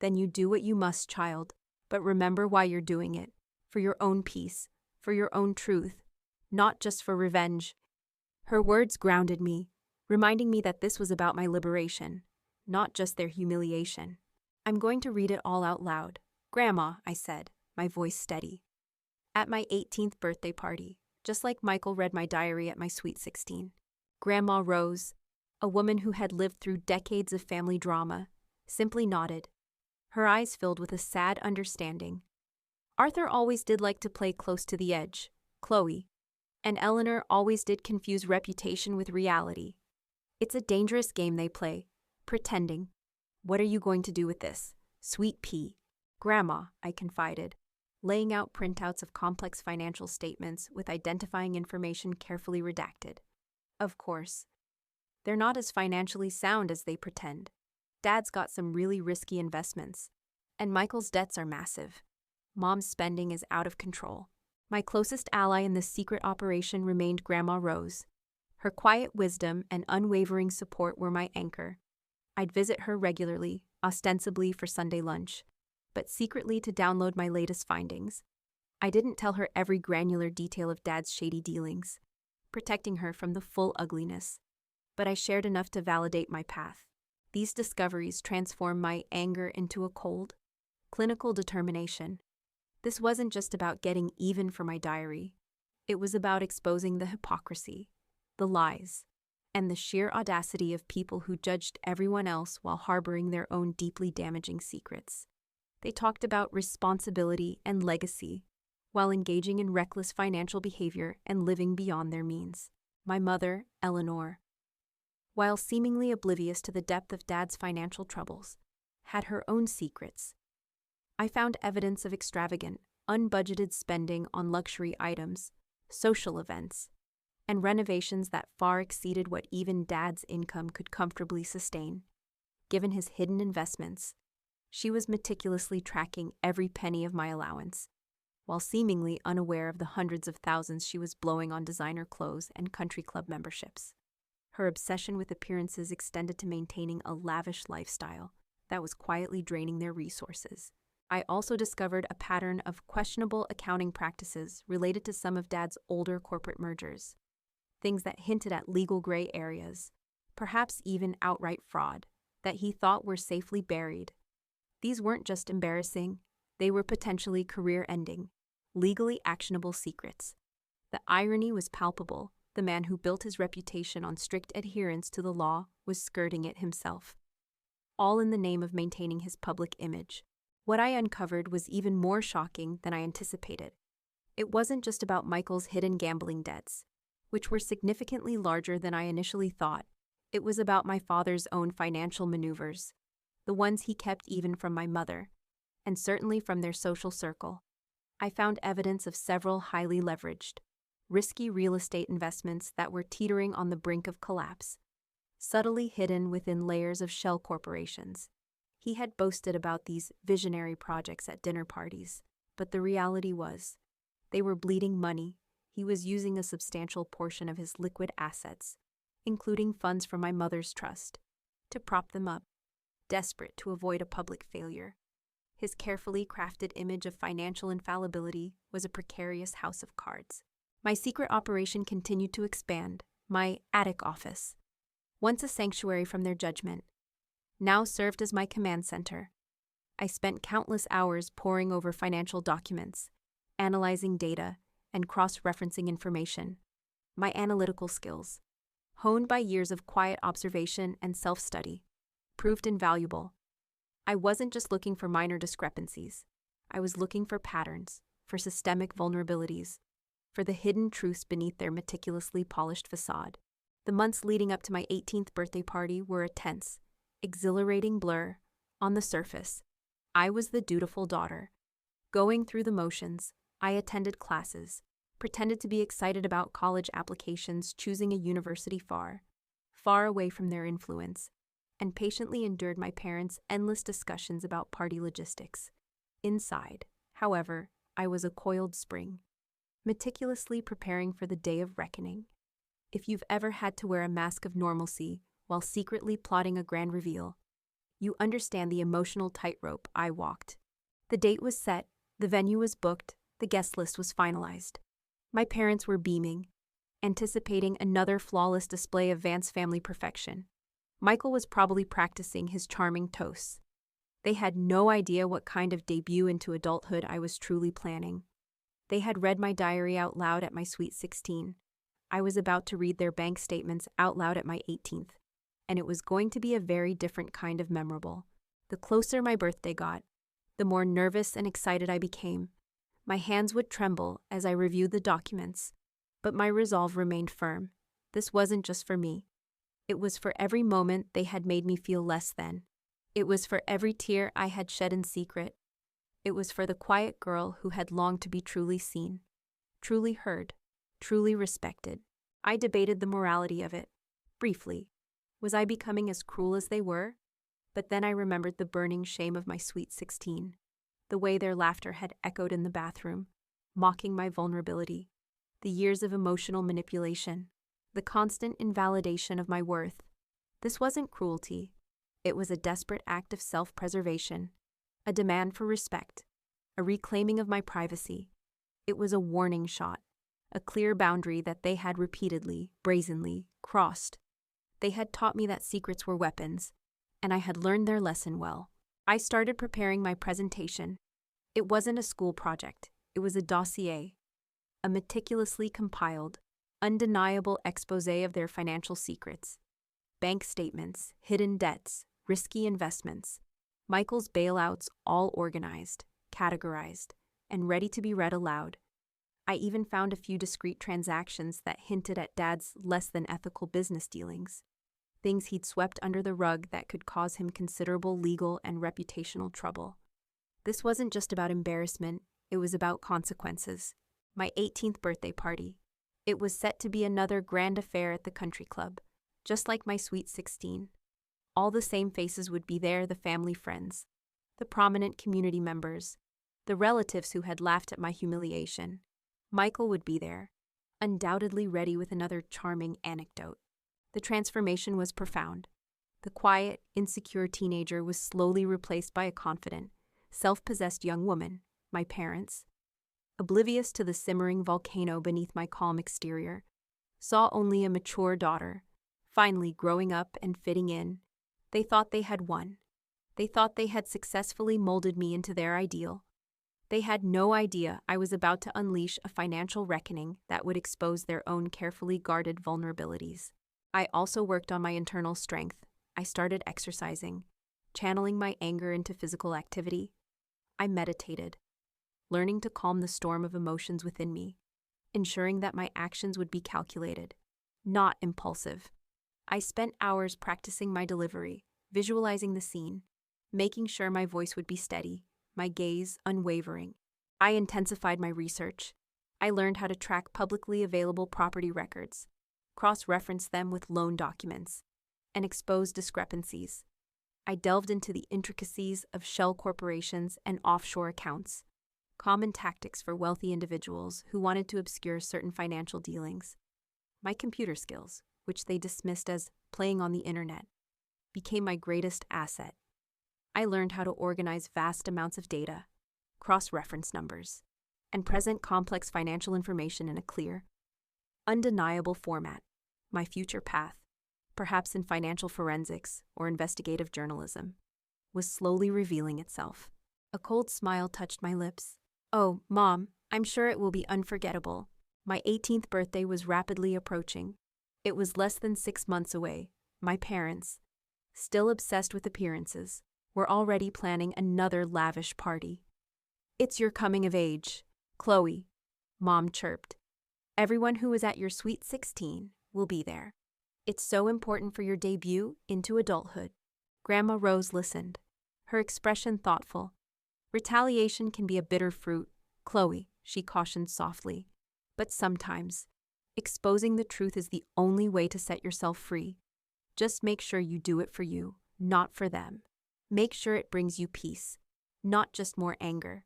"Then you do what you must, child, but remember why you're doing it. For your own peace, for your own truth, not just for revenge." Her words grounded me, reminding me that this was about my liberation, not just their humiliation. "I'm going to read it all out loud. Grandma," I said, my voice steady. At my 18th birthday party, just like Michael read my diary at my sweet 16. Grandma Rose, a woman who had lived through decades of family drama, simply nodded, her eyes filled with a sad understanding. "Arthur always did like to play close to the edge, Chloe, and Eleanor always did confuse reputation with reality. It's a dangerous game they play, pretending. What are you going to do with this, sweet pea?" "Grandma," I confided, laying out printouts of complex financial statements with identifying information carefully redacted. "Of course, they're not as financially sound as they pretend. Dad's got some really risky investments, and Michael's debts are massive. Mom's spending is out of control." My closest ally in this secret operation remained Grandma Rose. Her quiet wisdom and unwavering support were my anchor. I'd visit her regularly, ostensibly for Sunday lunch, but secretly to download my latest findings. I didn't tell her every granular detail of Dad's shady dealings, protecting her from the full ugliness, but I shared enough to validate my path. These discoveries transformed my anger into a cold, clinical determination. This wasn't just about getting even for my diary. It was about exposing the hypocrisy, the lies, and the sheer audacity of people who judged everyone else while harboring their own deeply damaging secrets. They talked about responsibility and legacy, while engaging in reckless financial behavior and living beyond their means. My mother, Eleanor, while seemingly oblivious to the depth of Dad's financial troubles, had her own secrets. I found evidence of extravagant, unbudgeted spending on luxury items, social events, and renovations that far exceeded what even Dad's income could comfortably sustain. Given his hidden investments, she was meticulously tracking every penny of my allowance, while seemingly unaware of the hundreds of thousands she was blowing on designer clothes and country club memberships. Her obsession with appearances extended to maintaining a lavish lifestyle that was quietly draining their resources. I also discovered a pattern of questionable accounting practices related to some of Dad's older corporate mergers, things that hinted at legal gray areas, perhaps even outright fraud, that he thought were safely buried. These weren't just embarrassing, they were potentially career-ending, legally actionable secrets. The irony was palpable. The man who built his reputation on strict adherence to the law was skirting it himself, all in the name of maintaining his public image. What I uncovered was even more shocking than I anticipated. It wasn't just about Michael's hidden gambling debts, which were significantly larger than I initially thought. It was about my father's own financial maneuvers, the ones he kept even from my mother, and certainly from their social circle. I found evidence of several highly leveraged, risky real estate investments that were teetering on the brink of collapse, subtly hidden within layers of shell corporations. He had boasted about these visionary projects at dinner parties, but the reality was, they were bleeding money. He was using a substantial portion of his liquid assets, including funds from my mother's trust, to prop them up, desperate to avoid a public failure. His carefully crafted image of financial infallibility was a precarious house of cards. My secret operation continued to expand, my attic office, once a sanctuary from their judgment, now served as my command center. I spent countless hours poring over financial documents, analyzing data, and cross-referencing information. My analytical skills, honed by years of quiet observation and self-study, proved invaluable. I wasn't just looking for minor discrepancies. I was looking for patterns, for systemic vulnerabilities, for the hidden truths beneath their meticulously polished facade. The months leading up to my 18th birthday party were a tense, exhilarating blur. On the surface, I was the dutiful daughter. Going through the motions, I attended classes, pretended to be excited about college applications, choosing a university far away from their influence, and patiently endured my parents' endless discussions about party logistics. Inside, however, I was a coiled spring, meticulously preparing for the day of reckoning. If you've ever had to wear a mask of normalcy while secretly plotting a grand reveal, you understand the emotional tightrope I walked. The date was set, the venue was booked, the guest list was finalized. My parents were beaming, anticipating another flawless display of Vance's family perfection. Michael was probably practicing his charming toasts. They had no idea what kind of debut into adulthood I was truly planning. They had read my diary out loud at my sweet 16. I was about to read their bank statements out loud at my 18th, and it was going to be a very different kind of memorable. The closer my birthday got, the more nervous and excited I became. My hands would tremble as I reviewed the documents, but my resolve remained firm. This wasn't just for me. It was for every moment they had made me feel less than. It was for every tear I had shed in secret. It was for the quiet girl who had longed to be truly seen, truly heard, truly respected. I debated the morality of it. Briefly, was I becoming as cruel as they were? But then I remembered the burning shame of my sweet 16, the way their laughter had echoed in the bathroom, mocking my vulnerability, the years of emotional manipulation, the constant invalidation of my worth. This wasn't cruelty. It was a desperate act of self-preservation, a demand for respect, a reclaiming of my privacy. It was a warning shot, a clear boundary that they had repeatedly, brazenly, crossed. They had taught me that secrets were weapons, and I had learned their lesson well. I started preparing my presentation. It wasn't a school project. It was a dossier, a meticulously compiled, undeniable exposé of their financial secrets. Bank statements, hidden debts, risky investments, Michael's bailouts, all organized, categorized, and ready to be read aloud. I even found a few discreet transactions that hinted at Dad's less than ethical business dealings, things he'd swept under the rug that could cause him considerable legal and reputational trouble. This wasn't just about embarrassment, it was about consequences. My 18th birthday party. It was set to be another grand affair at the country club, just like my sweet 16. All the same faces would be there, the family friends, the prominent community members, the relatives who had laughed at my humiliation. Michael would be there, undoubtedly ready with another charming anecdote. The transformation was profound. The quiet, insecure teenager was slowly replaced by a confident, self-possessed young woman, my parents. Oblivious to the simmering volcano beneath my calm exterior, saw only a mature daughter, finally growing up and fitting in. They thought they had won. They thought they had successfully molded me into their ideal. They had no idea I was about to unleash a financial reckoning that would expose their own carefully guarded vulnerabilities. I also worked on my internal strength. I started exercising, channeling my anger into physical activity. I meditated, learning to calm the storm of emotions within me, ensuring that my actions would be calculated, not impulsive. I spent hours practicing my delivery, visualizing the scene, making sure my voice would be steady, my gaze unwavering. I intensified my research. I learned how to track publicly available property records, cross-reference them with loan documents, and expose discrepancies. I delved into the intricacies of shell corporations and offshore accounts, common tactics for wealthy individuals who wanted to obscure certain financial dealings. My computer skills, which they dismissed as playing on the internet, became my greatest asset. I learned how to organize vast amounts of data, cross-reference numbers, and present complex financial information in a clear, undeniable format. My future path, perhaps in financial forensics or investigative journalism, was slowly revealing itself. A cold smile touched my lips. "Oh, Mom, I'm sure it will be unforgettable." My 18th birthday was rapidly approaching. It was less than 6 months away. My parents, still obsessed with appearances, were already planning another lavish party. "It's your coming of age, Chloe," Mom chirped. "Everyone who was at your sweet 16 will be there. It's so important for your debut into adulthood." Grandma Rose listened, her expression thoughtful. "Retaliation can be a bitter fruit, Chloe," she cautioned softly. "But sometimes, exposing the truth is the only way to set yourself free. Just make sure you do it for you, not for them. Make sure it brings you peace, not just more anger."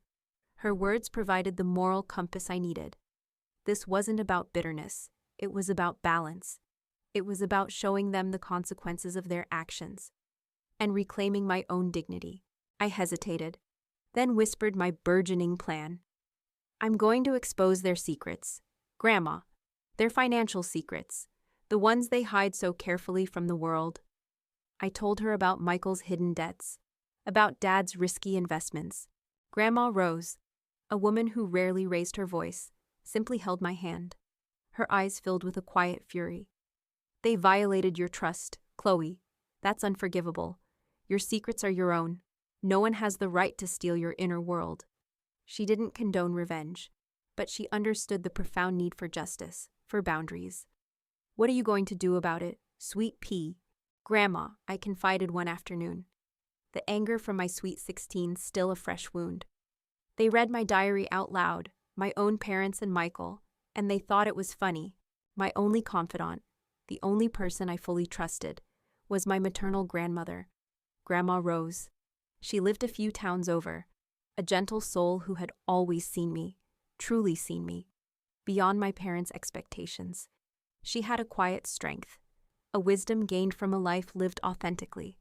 Her words provided the moral compass I needed. This wasn't about bitterness. It was about balance. It was about showing them the consequences of their actions and reclaiming my own dignity. I hesitated, then whispered my burgeoning plan. "I'm going to expose their secrets, Grandma, their financial secrets, the ones they hide so carefully from the world." I told her about Michael's hidden debts, about Dad's risky investments. Grandma Rose, a woman who rarely raised her voice, simply held my hand. Her eyes filled with a quiet fury. "They violated your trust, Chloe. That's unforgivable. Your secrets are your own. No one has the right to steal your inner world." She didn't condone revenge, but she understood the profound need for justice, for boundaries. "What are you going to do about it, sweet pea?" "Grandma," I confided one afternoon, the anger from my sweet 16 still a fresh wound. "They read my diary out loud, my own parents and Michael, and they thought it was funny. My only confidant, the only person I fully trusted, was my maternal grandmother, Grandma Rose. She lived a few towns over, a gentle soul who had always seen me, truly seen me, beyond my parents' expectations. She had a quiet strength, a wisdom gained from a life lived authentically,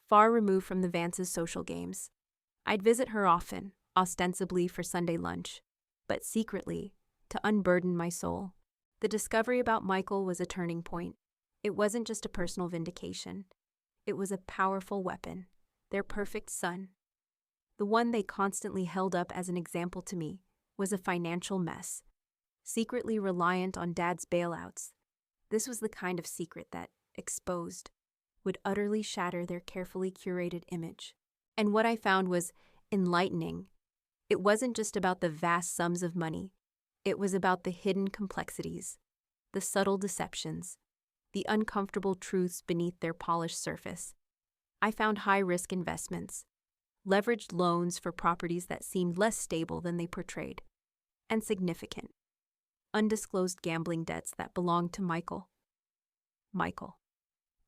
far removed from the Vance's social games. I'd visit her often, ostensibly for Sunday lunch, but secretly, to unburden my soul. The discovery about Michael was a turning point. It wasn't just a personal vindication. It was a powerful weapon, their perfect son. The one they constantly held up as an example to me was a financial mess, secretly reliant on Dad's bailouts. This was the kind of secret that, exposed, would utterly shatter their carefully curated image. And what I found was enlightening. It wasn't just about the vast sums of money. It was about the hidden complexities, the subtle deceptions, the uncomfortable truths beneath their polished surface. I found high-risk investments, leveraged loans for properties that seemed less stable than they portrayed, and significant, undisclosed gambling debts that belonged to Michael. Michael,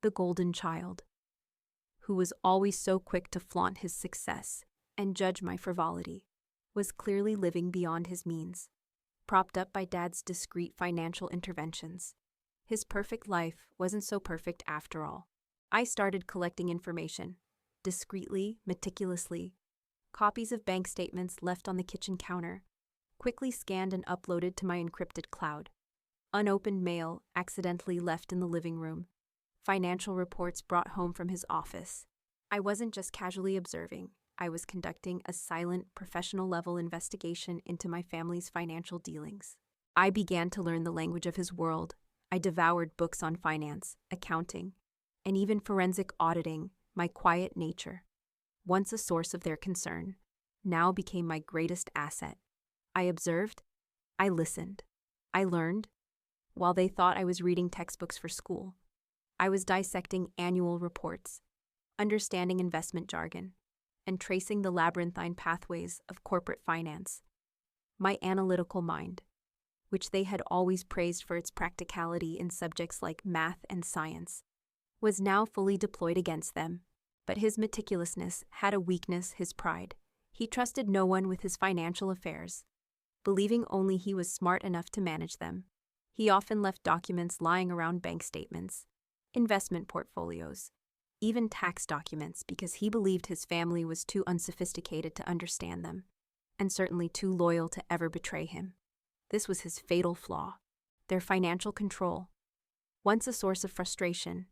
the golden child, who was always so quick to flaunt his success and judge my frivolity, was clearly living beyond his means, propped up by Dad's discreet financial interventions. His perfect life wasn't so perfect after all. I started collecting information, discreetly, meticulously, copies of bank statements left on the kitchen counter, quickly scanned and uploaded to my encrypted cloud, unopened mail accidentally left in the living room, financial reports brought home from his office. I wasn't just casually observing. I was conducting a silent, professional-level investigation into my family's financial dealings. I began to learn the language of his world. I devoured books on finance, accounting, and even forensic auditing. My quiet nature, once a source of their concern, now became my greatest asset. I observed, I listened, I learned. While they thought I was reading textbooks for school, I was dissecting annual reports, understanding investment jargon, and tracing the labyrinthine pathways of corporate finance. My analytical mind, which they had always praised for its practicality in subjects like math and science, was now fully deployed against them. But his meticulousness had a weakness: his pride. He trusted no one with his financial affairs, believing only he was smart enough to manage them. He often left documents lying around: bank statements, investment portfolios, even tax documents, because he believed his family was too unsophisticated to understand them, and certainly too loyal to ever betray him. This was his fatal flaw: their financial control. Once a source of frustration,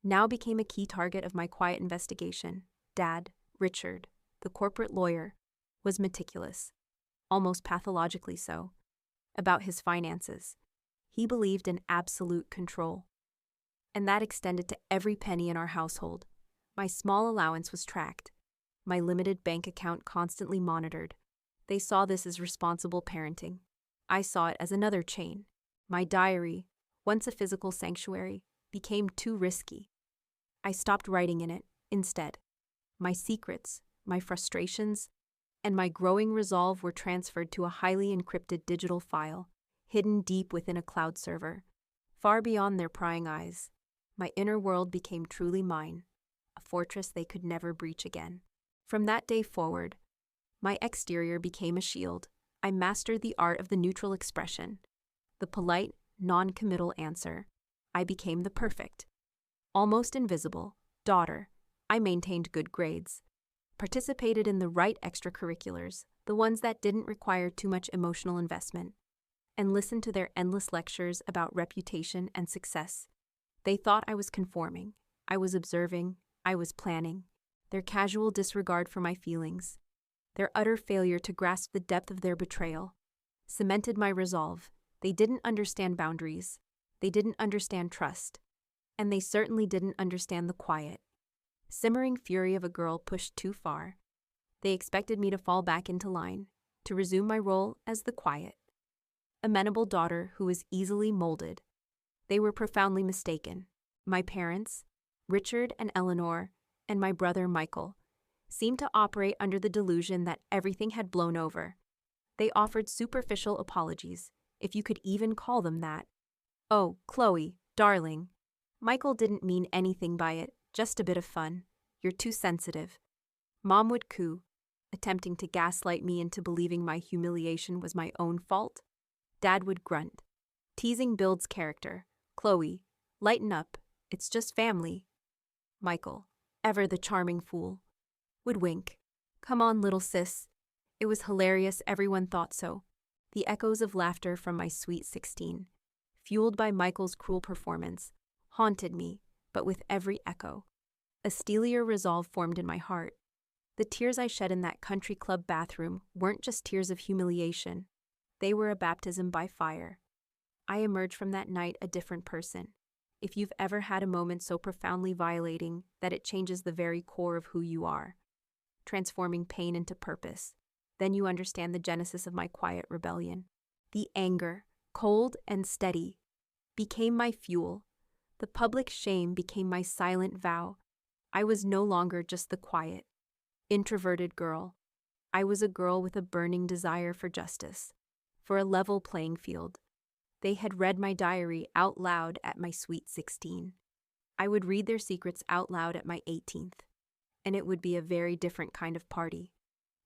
now became a key target of my quiet investigation. Dad, Richard, the corporate lawyer, was meticulous, almost pathologically so, about his finances. He believed in absolute control, and that extended to every penny in our household. My small allowance was tracked, my limited bank account constantly monitored. They saw this as responsible parenting. I saw it as another chain. My diary, once a physical sanctuary, became too risky. I stopped writing in it. Instead, my secrets, my frustrations, and my growing resolve were transferred to a highly encrypted digital file, hidden deep within a cloud server, far beyond their prying eyes. My inner world became truly mine, a fortress they could never breach again. From that day forward, my exterior became a shield. I mastered the art of the neutral expression, the polite, non-committal answer. I became the perfect, almost invisible, daughter. I maintained good grades, participated in the right extracurriculars, the ones that didn't require too much emotional investment, and listened to their endless lectures about reputation and success. They thought I was conforming, I was observing, I was planning. Their casual disregard for my feelings, their utter failure to grasp the depth of their betrayal, cemented my resolve. They didn't understand boundaries, they didn't understand trust, and they certainly didn't understand the quiet, simmering fury of a girl pushed too far. They expected me to fall back into line, to resume my role as the quiet, amenable daughter who was easily molded. They were profoundly mistaken. My parents, Richard and Eleanor, and my brother Michael, seemed to operate under the delusion that everything had blown over. They offered superficial apologies, if you could even call them that. "Oh, Chloe, darling. Michael didn't mean anything by it, just a bit of fun. You're too sensitive." Mom would coo, attempting to gaslight me into believing my humiliation was my own fault. Dad would grunt, teasing Bill's character. "Chloe, lighten up, it's just family." Michael, ever the charming fool, would wink. "Come on, little sis." It was hilarious, everyone thought so. The echoes of laughter from my sweet 16, fueled by Michael's cruel performance, haunted me, but with every echo, a steelier resolve formed in my heart. The tears I shed in that country club bathroom weren't just tears of humiliation. They were a baptism by fire. I emerged from that night a different person. If you've ever had a moment so profoundly violating that it changes the very core of who you are, transforming pain into purpose, then you understand the genesis of my quiet rebellion. The anger, cold and steady, became my fuel. The public shame became my silent vow. I was no longer just the quiet, introverted girl. I was a girl with a burning desire for justice, for a level playing field. They had read my diary out loud at my sweet 16. I would read their secrets out loud at my 18th, and it would be a very different kind of party.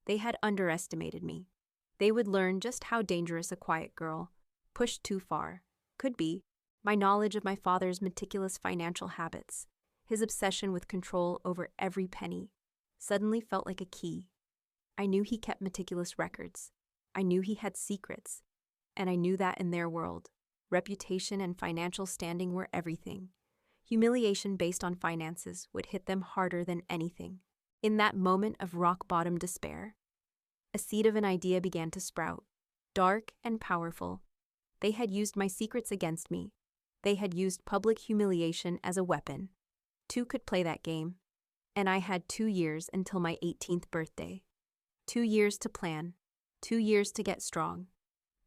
They had underestimated me. They would learn just how dangerous a quiet girl, pushed too far, could be. My knowledge of my father's meticulous financial habits, his obsession with control over every penny, suddenly felt like a key. I knew he kept meticulous records. I knew he had secrets. And I knew that in their world, reputation and financial standing were everything. Humiliation based on finances would hit them harder than anything. In that moment of rock-bottom despair, a seed of an idea began to sprout, dark and powerful. They had used my secrets against me. They had used public humiliation as a weapon. Two could play that game, and I had 2 years until my 18th birthday. 2 years to plan, 2 years to get strong,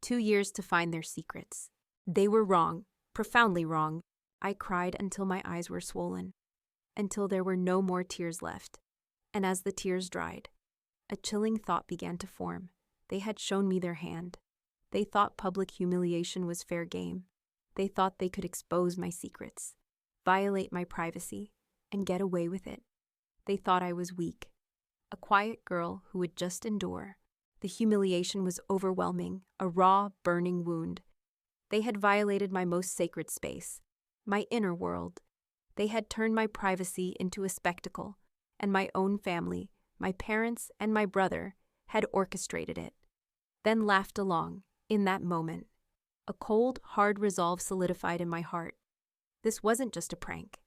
2 years to find their secrets. They were wrong, profoundly wrong. I cried until my eyes were swollen, until there were no more tears left. And as the tears dried, a chilling thought began to form. They had shown me their hand. They thought public humiliation was fair game. They thought they could expose my secrets, violate my privacy, and get away with it. They thought I was weak, a quiet girl who would just endure. The humiliation was overwhelming, a raw, burning wound. They had violated my most sacred space, my inner world. They had turned my privacy into a spectacle, and my own family, my parents and my brother, had orchestrated it. Then laughed along, in that moment. A cold, hard resolve solidified in my heart. This wasn't just a prank.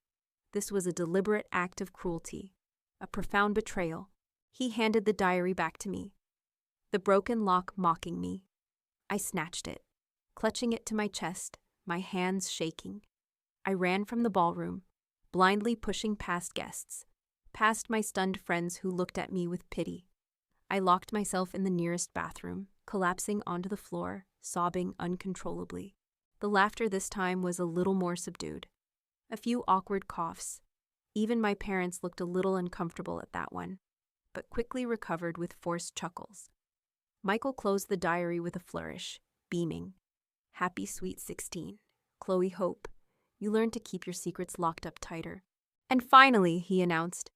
This was a deliberate act of cruelty, a profound betrayal. He handed the diary back to me, the broken lock mocking me. I snatched it, clutching it to my chest, my hands shaking. I ran from the ballroom, blindly pushing past guests, past my stunned friends who looked at me with pity. I locked myself in the nearest bathroom, collapsing onto the floor, sobbing uncontrollably. The laughter this time was a little more subdued. A few awkward coughs. Even my parents looked a little uncomfortable at that one, but quickly recovered with forced chuckles. Michael closed the diary with a flourish, beaming. Happy sweet 16. Chloe Hope, you learned to keep your secrets locked up tighter. And finally, he announced,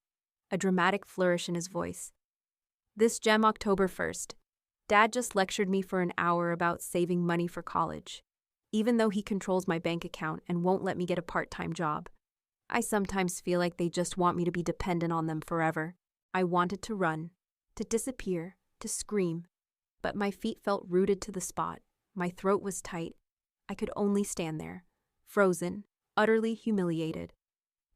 a dramatic flourish in his voice. This gem October 1st. Dad just lectured me for an hour about saving money for college. Even though he controls my bank account and won't let me get a part-time job, I sometimes feel like they just want me to be dependent on them forever. I wanted to run, to disappear, to scream, but my feet felt rooted to the spot. My throat was tight. I could only stand there, frozen, utterly humiliated.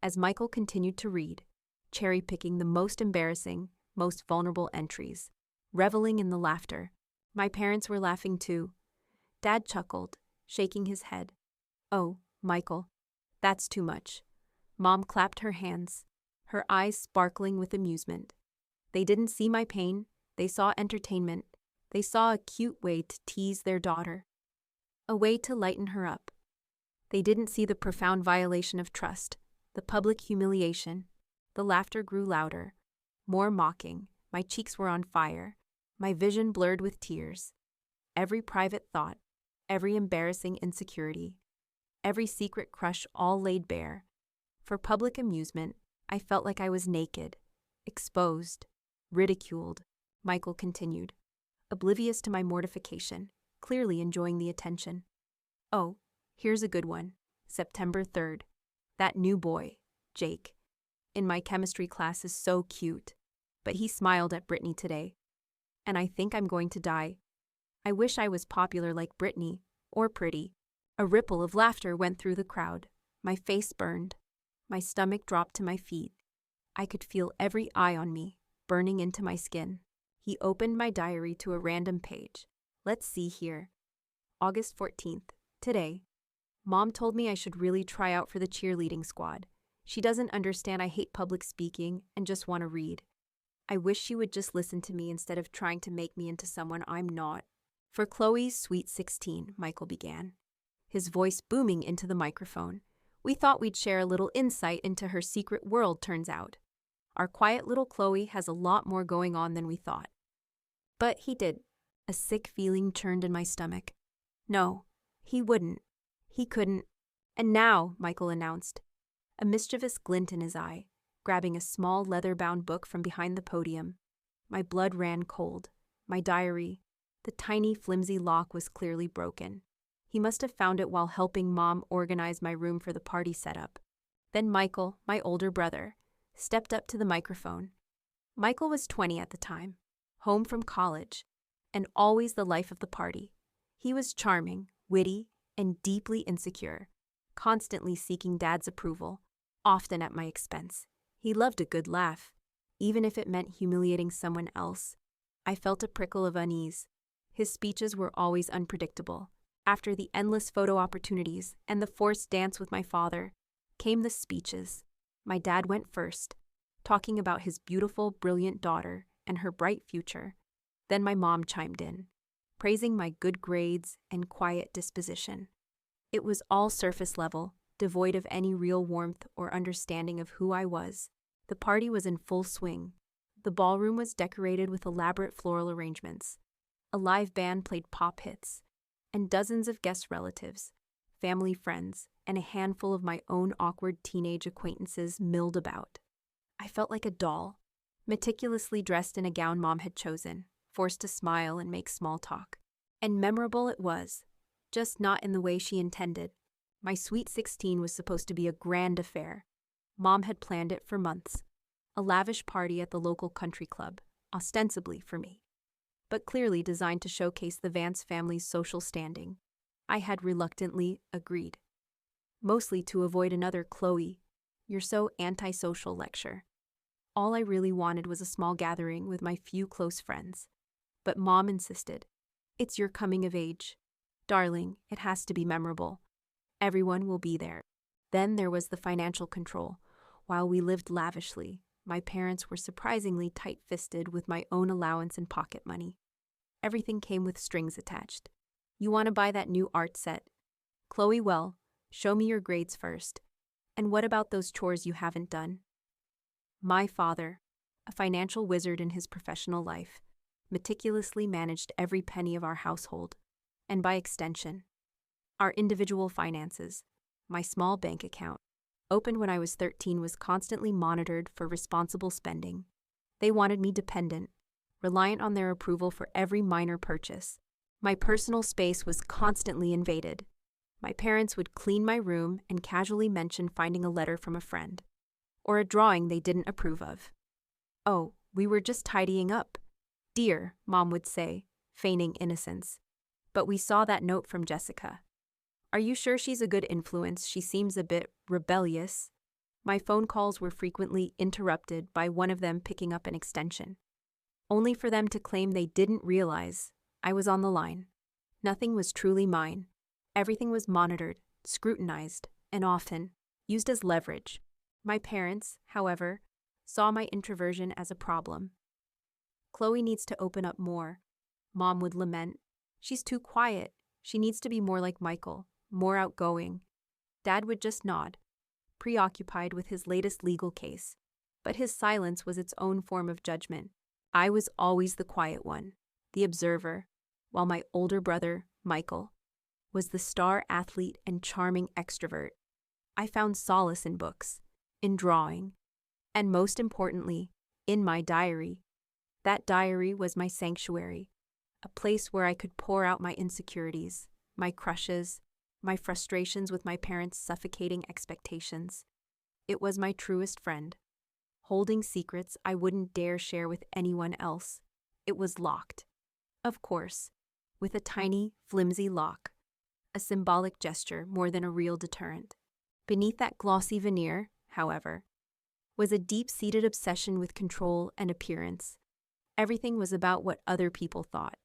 As Michael continued to read, cherry-picking the most embarrassing, most vulnerable entries, reveling in the laughter. My parents were laughing too. Dad chuckled, shaking his head. Oh, Michael, that's too much. Mom clapped her hands, her eyes sparkling with amusement. They didn't see my pain, they saw entertainment. They saw a cute way to tease their daughter, a way to lighten her up. They didn't see the profound violation of trust, the public humiliation. The laughter grew louder, more mocking. My cheeks were on fire, my vision blurred with tears. Every private thought, every embarrassing insecurity, every secret crush all laid bare. For public amusement, I felt like I was naked, exposed, ridiculed, Michael continued, oblivious to my mortification, clearly enjoying the attention. Oh, here's a good one. September 3rd. That new boy, Jake, in my chemistry class is so cute, but he smiled at Brittany today. And I think I'm going to die. I wish I was popular like Brittany, or pretty. A ripple of laughter went through the crowd. My face burned. My stomach dropped to my feet. I could feel every eye on me, burning into my skin. He opened my diary to a random page. Let's see here. August 14th. Today. Mom told me I should really try out for the cheerleading squad. She doesn't understand I hate public speaking and just want to read. I wish she would just listen to me instead of trying to make me into someone I'm not. For Chloe's sweet 16, Michael began, his voice booming into the microphone. We thought we'd share a little insight into her secret world, turns out. Our quiet little Chloe has a lot more going on than we thought. But he did. A sick feeling churned in my stomach. No, he wouldn't. He couldn't. And now, Michael announced, a mischievous glint in his eye, grabbing a small leather-bound book from behind the podium. My blood ran cold. My diary, the tiny, flimsy lock was clearly broken. He must have found it while helping Mom organize my room for the party setup. Then Michael, my older brother, stepped up to the microphone. Michael was 20 at the time, home from college, and always the life of the party. He was charming, witty, and deeply insecure, constantly seeking Dad's approval, often at my expense. He loved a good laugh, even if it meant humiliating someone else. I felt a prickle of unease. His speeches were always unpredictable. After the endless photo opportunities and the forced dance with my father, came the speeches. My dad went first, talking about his beautiful, brilliant daughter and her bright future. Then my mom chimed in, praising my good grades and quiet disposition. It was all surface level, devoid of any real warmth or understanding of who I was. The party was in full swing. The ballroom was decorated with elaborate floral arrangements. A live band played pop hits, and dozens of guest relatives, family friends, and a handful of my own awkward teenage acquaintances milled about. I felt like a doll, meticulously dressed in a gown Mom had chosen, forced to smile and make small talk. And memorable it was, just not in the way she intended. My Sweet 16 was supposed to be a grand affair. Mom had planned it for months. A lavish party at the local country club, ostensibly for me, but clearly designed to showcase the Vance family's social standing. I had reluctantly agreed, mostly to avoid another "Chloe, you're so antisocial" lecture. All I really wanted was a small gathering with my few close friends. But Mom insisted. It's your coming of age. Darling, it has to be memorable. Everyone will be there. Then there was the financial control. While we lived lavishly, my parents were surprisingly tight-fisted with my own allowance and pocket money. Everything came with strings attached. You want to buy that new art set? Chloe, well, show me your grades first. And what about those chores you haven't done? My father, a financial wizard in his professional life, meticulously managed every penny of our household, and by extension, our individual finances. My small bank account, opened when I was 13, was constantly monitored for responsible spending. They wanted me dependent, reliant on their approval for every minor purchase. My personal space was constantly invaded. My parents would clean my room and casually mention finding a letter from a friend, or a drawing they didn't approve of. "Oh, we were just tidying up, dear," Mom would say, feigning innocence. "But we saw that note from Jessica. Are you sure she's a good influence? She seems a bit rebellious." My phone calls were frequently interrupted by one of them picking up an extension, only for them to claim they didn't realize I was on the line. Nothing was truly mine. Everything was monitored, scrutinized, and often used as leverage. My parents, however, saw my introversion as a problem. "Chloe needs to open up more," Mom would lament. "She's too quiet. She needs to be more like Michael, more outgoing." Dad would just nod, preoccupied with his latest legal case, but his silence was its own form of judgment. I was always the quiet one, the observer, while my older brother, Michael, was the star athlete and charming extrovert. I found solace in books, in drawing, and most importantly, in my diary. That diary was my sanctuary, a place where I could pour out my insecurities, my crushes, my frustrations with my parents' suffocating expectations. It was my truest friend, holding secrets I wouldn't dare share with anyone else. It was locked, of course, with a tiny, flimsy lock, a symbolic gesture more than a real deterrent. Beneath that glossy veneer, however, was a deep-seated obsession with control and appearance. Everything was about what other people thought.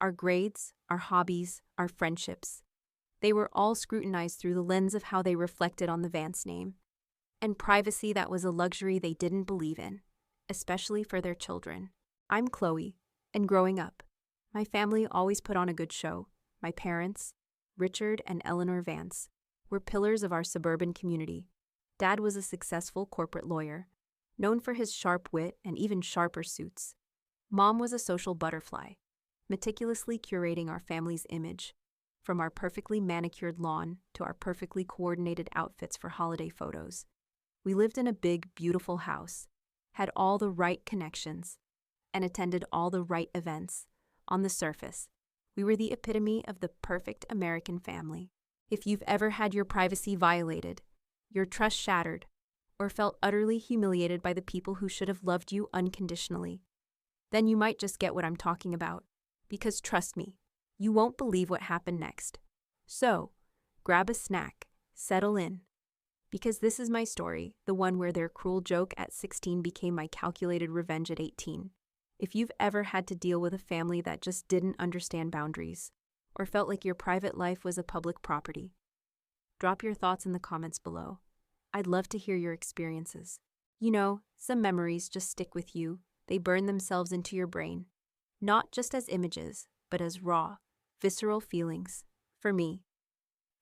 Our grades, our hobbies, our friendships. They were all scrutinized through the lens of how they reflected on the Vance name. And privacy, that was a luxury they didn't believe in, especially for their children. I'm Chloe, and growing up, my family always put on a good show. My parents, Richard and Eleanor Vance, were pillars of our suburban community. Dad was a successful corporate lawyer, known for his sharp wit and even sharper suits. Mom was a social butterfly, meticulously curating our family's image, from our perfectly manicured lawn to our perfectly coordinated outfits for holiday photos. We lived in a big, beautiful house, had all the right connections, and attended all the right events. On the surface, we were the epitome of the perfect American family. If you've ever had your privacy violated, your trust shattered, or felt utterly humiliated by the people who should have loved you unconditionally, then you might just get what I'm talking about. Because trust me, you won't believe what happened next. So, grab a snack, settle in. Because this is my story, the one where their cruel joke at 16 became my calculated revenge at 18. If you've ever had to deal with a family that just didn't understand boundaries, or felt like your private life was a public property, drop your thoughts in the comments below. I'd love to hear your experiences. You know, some memories just stick with you. They burn themselves into your brain, not just as images, but as raw, visceral feelings. For me,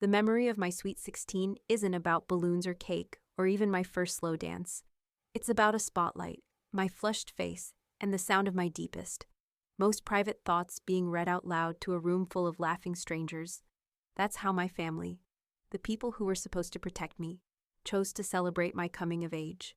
the memory of my Sweet 16 isn't about balloons or cake, or even my first slow dance. It's about a spotlight, my flushed face, and the sound of my deepest, most private thoughts being read out loud to a room full of laughing strangers. That's how my family, the people who were supposed to protect me, chose to celebrate my coming of age.